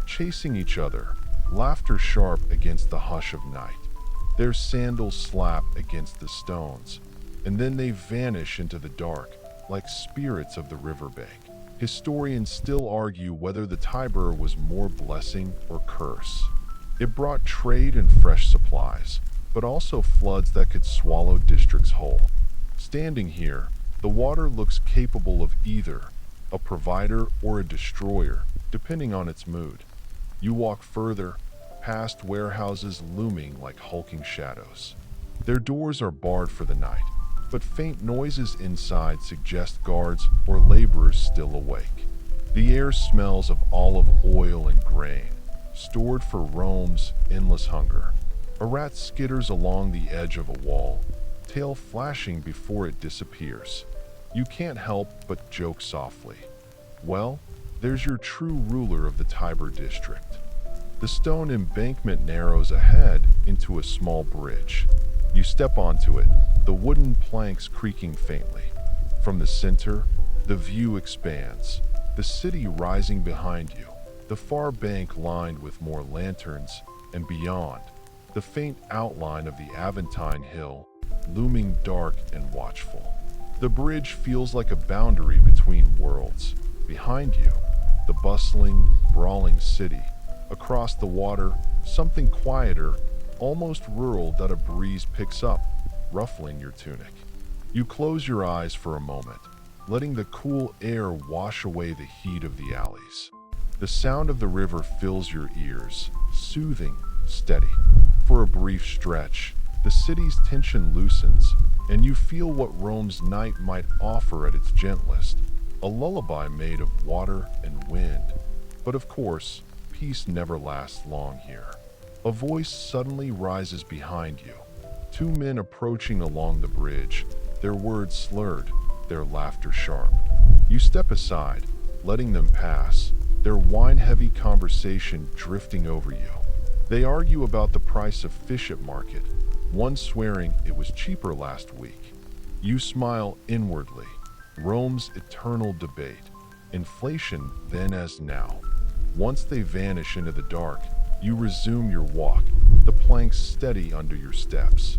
chasing each other, laughter sharp against the hush of night. Their sandals slap against the stones, and then they vanish into the dark, like spirits of the riverbank. Historians still argue whether the Tiber was more blessing or curse. It brought trade and fresh supplies, but also floods that could swallow districts whole. Standing here, the water looks capable of either a provider or a destroyer, depending on its mood. You walk further, past warehouses looming like hulking shadows. Their doors are barred for the night, but faint noises inside suggest guards or laborers still awake. The air smells of olive oil and grain, stored for Rome's endless hunger. A rat skitters along the edge of a wall, tail flashing before it disappears. You can't help but joke softly. Well, there's your true ruler of the Tiber district. The stone embankment narrows ahead into a small bridge. You step onto it, the wooden planks creaking faintly. From the center, the view expands, the city rising behind you, the far bank lined with more lanterns, and beyond, the faint outline of the Aventine Hill, looming dark and watchful. The bridge feels like a boundary between worlds. Behind you, the bustling, brawling city. Across the water, something quieter, almost rural that a breeze picks up, ruffling your tunic. You close your eyes for a moment, letting the cool air wash away the heat of the alleys. The sound of the river fills your ears, soothing, steady. For a brief stretch, the city's tension loosens, and you feel what Rome's night might offer at its gentlest, a lullaby made of water and wind. But of course, peace never lasts long here. A voice suddenly rises behind you. Two men approaching along the bridge, their words slurred, their laughter sharp. You step aside, letting them pass, their wine-heavy conversation drifting over you. They argue about the price of fish at market, one swearing it was cheaper last week. You smile inwardly. Rome's eternal debate. Inflation then as now. Once they vanish into the dark, you resume your walk, the planks steady under your steps.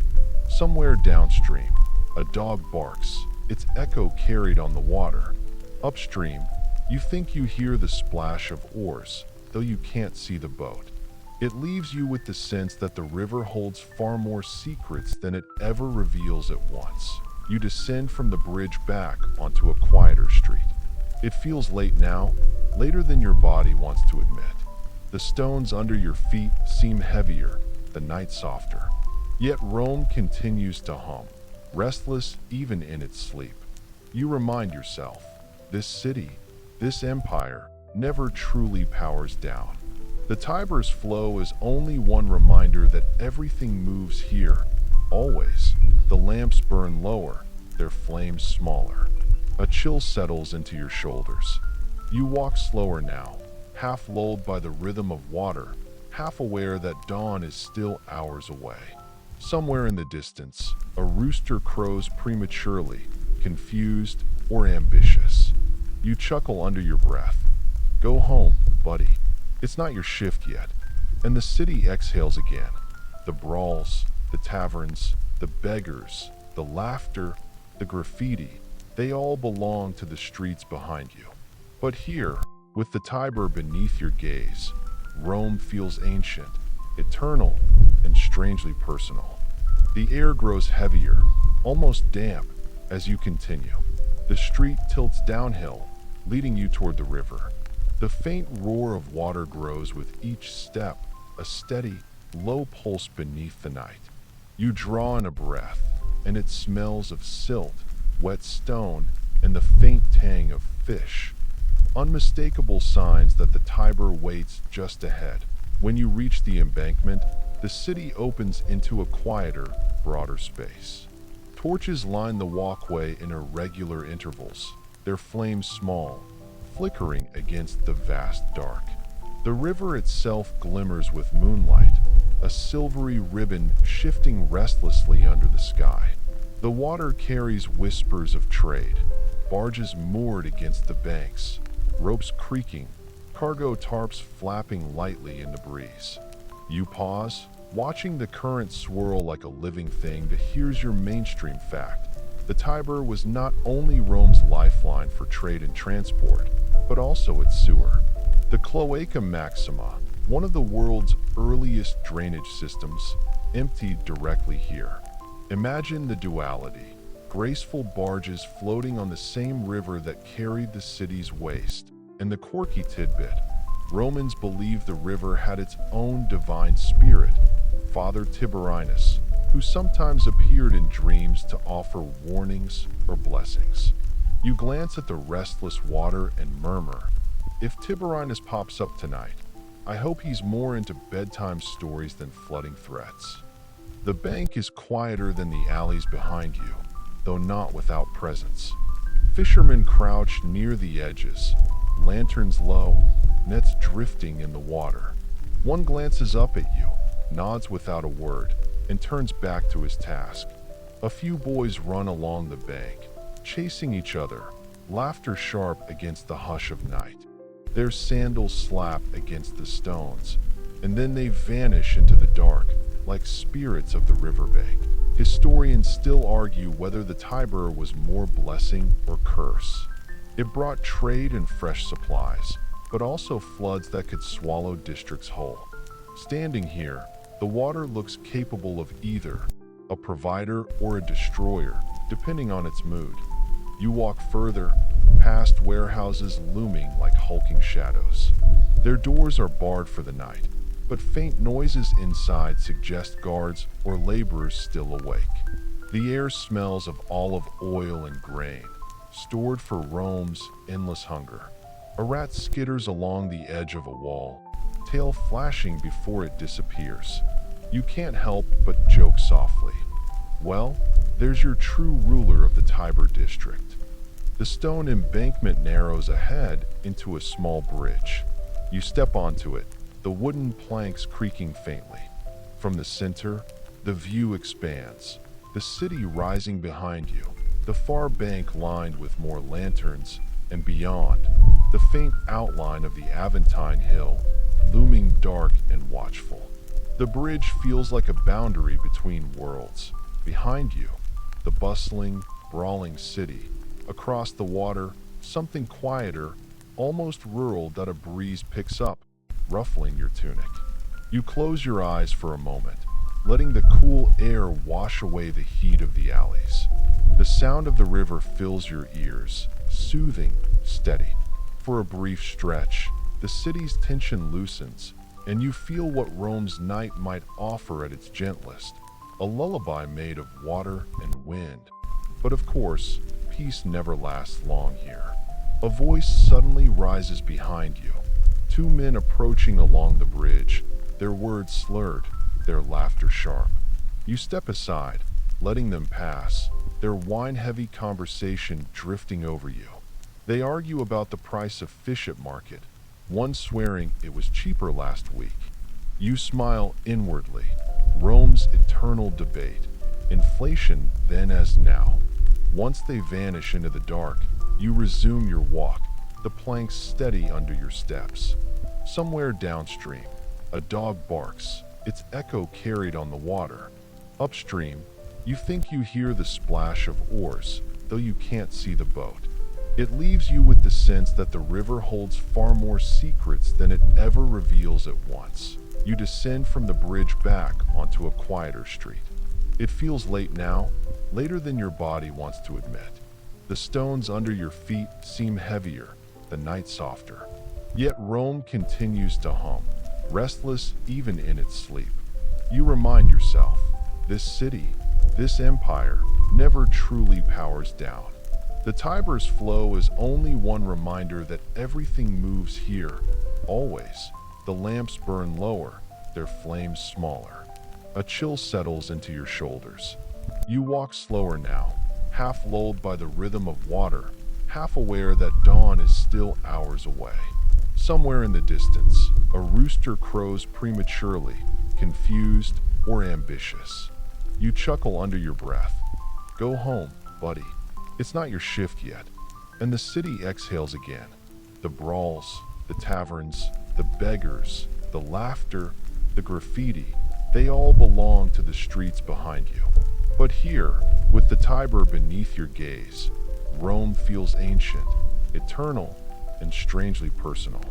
Somewhere downstream, a dog barks, its echo carried on the water. Upstream, you think you hear the splash of oars, though you can't see the boat. It leaves you with the sense that the river holds far more secrets than it ever reveals at once. You descend from the bridge back onto a quieter street. It feels late now, later than your body wants to admit. The stones under your feet seem heavier, the night softer. Yet Rome continues to hum, restless even in its sleep. You remind yourself, this city, this empire, never truly powers down. The Tiber's flow is only one reminder that everything moves here, always. The lamps burn lower, their flames smaller. A chill settles into your shoulders. You walk slower now, half lulled by the rhythm of water, half aware that dawn is still hours away. Somewhere in the distance, a rooster crows prematurely, confused or ambitious. You chuckle under your breath. Go home, buddy. It's not your shift yet. And the city exhales again. The brawls, the taverns, the beggars, the laughter, the graffiti, they all belong to the streets behind you. But here, with the Tiber beneath your gaze, Rome feels ancient, eternal, and strangely personal. The air grows heavier, almost damp, as you continue. The street tilts downhill, leading you toward the river. The faint roar of water grows with each step, a steady, low pulse beneath the night. You draw in a breath, and it smells of silt, wet stone, and the faint tang of fish. Unmistakable signs that the Tiber waits just ahead. When you reach the embankment, the city opens into a quieter, broader space. Torches line the walkway in irregular intervals, their flames small, flickering against the vast dark. The river itself glimmers with moonlight, a silvery ribbon shifting restlessly under the sky. The water carries whispers of trade, barges moored against the banks, ropes creaking, cargo tarps flapping lightly in the breeze. You pause, watching the current swirl like a living thing that hears your mainstream fact. The Tiber was not only Rome's lifeline for trade and transport, but also its sewer. The Cloaca Maxima, one of the world's earliest drainage systems, emptied directly here. Imagine the duality, graceful barges floating on the same river that carried the city's waste. And the quirky tidbit, Romans believed the river had its own divine spirit, Father Tiberinus, who sometimes appeared in dreams to offer warnings or blessings. You glance at the restless water and murmur, if Tiberinus pops up tonight, I hope he's more into bedtime stories than flooding threats. The bank is quieter than the alleys behind you, though not without presence. Fishermen crouch near the edges, lanterns low, nets drifting in the water. One glances up at you, nods without a word, and turns back to his task. A few boys run along the bank, chasing each other, laughter sharp against the hush of night. Their sandals slap against the stones, and then they vanish into the dark, like spirits of the riverbank. Historians still argue whether the Tiber was more blessing or curse. It brought trade and fresh supplies, but also floods that could swallow districts whole. Standing here, the water looks capable of either a provider or a destroyer, depending on its mood. You walk further, past warehouses looming like hulking shadows. Their doors are barred for the night, but faint noises inside suggest guards or laborers still awake. The air smells of olive oil and grain, stored for Rome's endless hunger. A rat skitters along the edge of a wall, tail flashing before it disappears. You can't help but joke softly. Well, there's your true ruler of the Tiber district. The stone embankment narrows ahead into a small bridge. You step onto it, the wooden planks creaking faintly. From the center, the view expands, the city rising behind you, the far bank lined with more lanterns, and beyond, the faint outline of the Aventine Hill, looming dark and watchful. The bridge feels like a boundary between worlds. Behind you, the bustling, brawling city. Across the water, something quieter, almost rural that a breeze picks up, ruffling your tunic. You close your eyes for a moment, letting the cool air wash away the heat of the alleys. The sound of the river fills your ears, soothing, steady. For a brief stretch, the city's tension loosens, and you feel what Rome's night might offer at its gentlest, a lullaby made of water and wind. But of course, peace never lasts long here. A voice suddenly rises behind you. Two men approaching along the bridge, their words slurred, their laughter sharp. You step aside, letting them pass, their wine-heavy conversation drifting over you. They argue about the price of fish at market, one swearing it was cheaper last week. You smile inwardly. Rome's eternal debate. Inflation then as now. Once they vanish into the dark, you resume your walk, the planks steady under your steps. Somewhere downstream, a dog barks, its echo carried on the water. Upstream, you think you hear the splash of oars, though you can't see the boat. It leaves you with the sense that the river holds far more secrets than it ever reveals at once. You descend from the bridge back onto a quieter street. It feels late now, later than your body wants to admit. The stones under your feet seem heavier, the night softer. Yet Rome continues to hum, restless even in its sleep. You remind yourself, this city, this empire, never truly powers down. The Tiber's flow is only one reminder that everything moves here, always. The lamps burn lower, their flames smaller. A chill settles into your shoulders. You walk slower now, half lulled by the rhythm of water, half aware that dawn is still hours away. Somewhere in the distance, a rooster crows prematurely, confused or ambitious. You chuckle under your breath. Go home, buddy. It's not your shift yet. And the city exhales again. The brawls, the taverns, the beggars, the laughter, the graffiti, they all belong to the streets behind you. But here, with the Tiber beneath your gaze, Rome feels ancient, eternal, and strangely personal.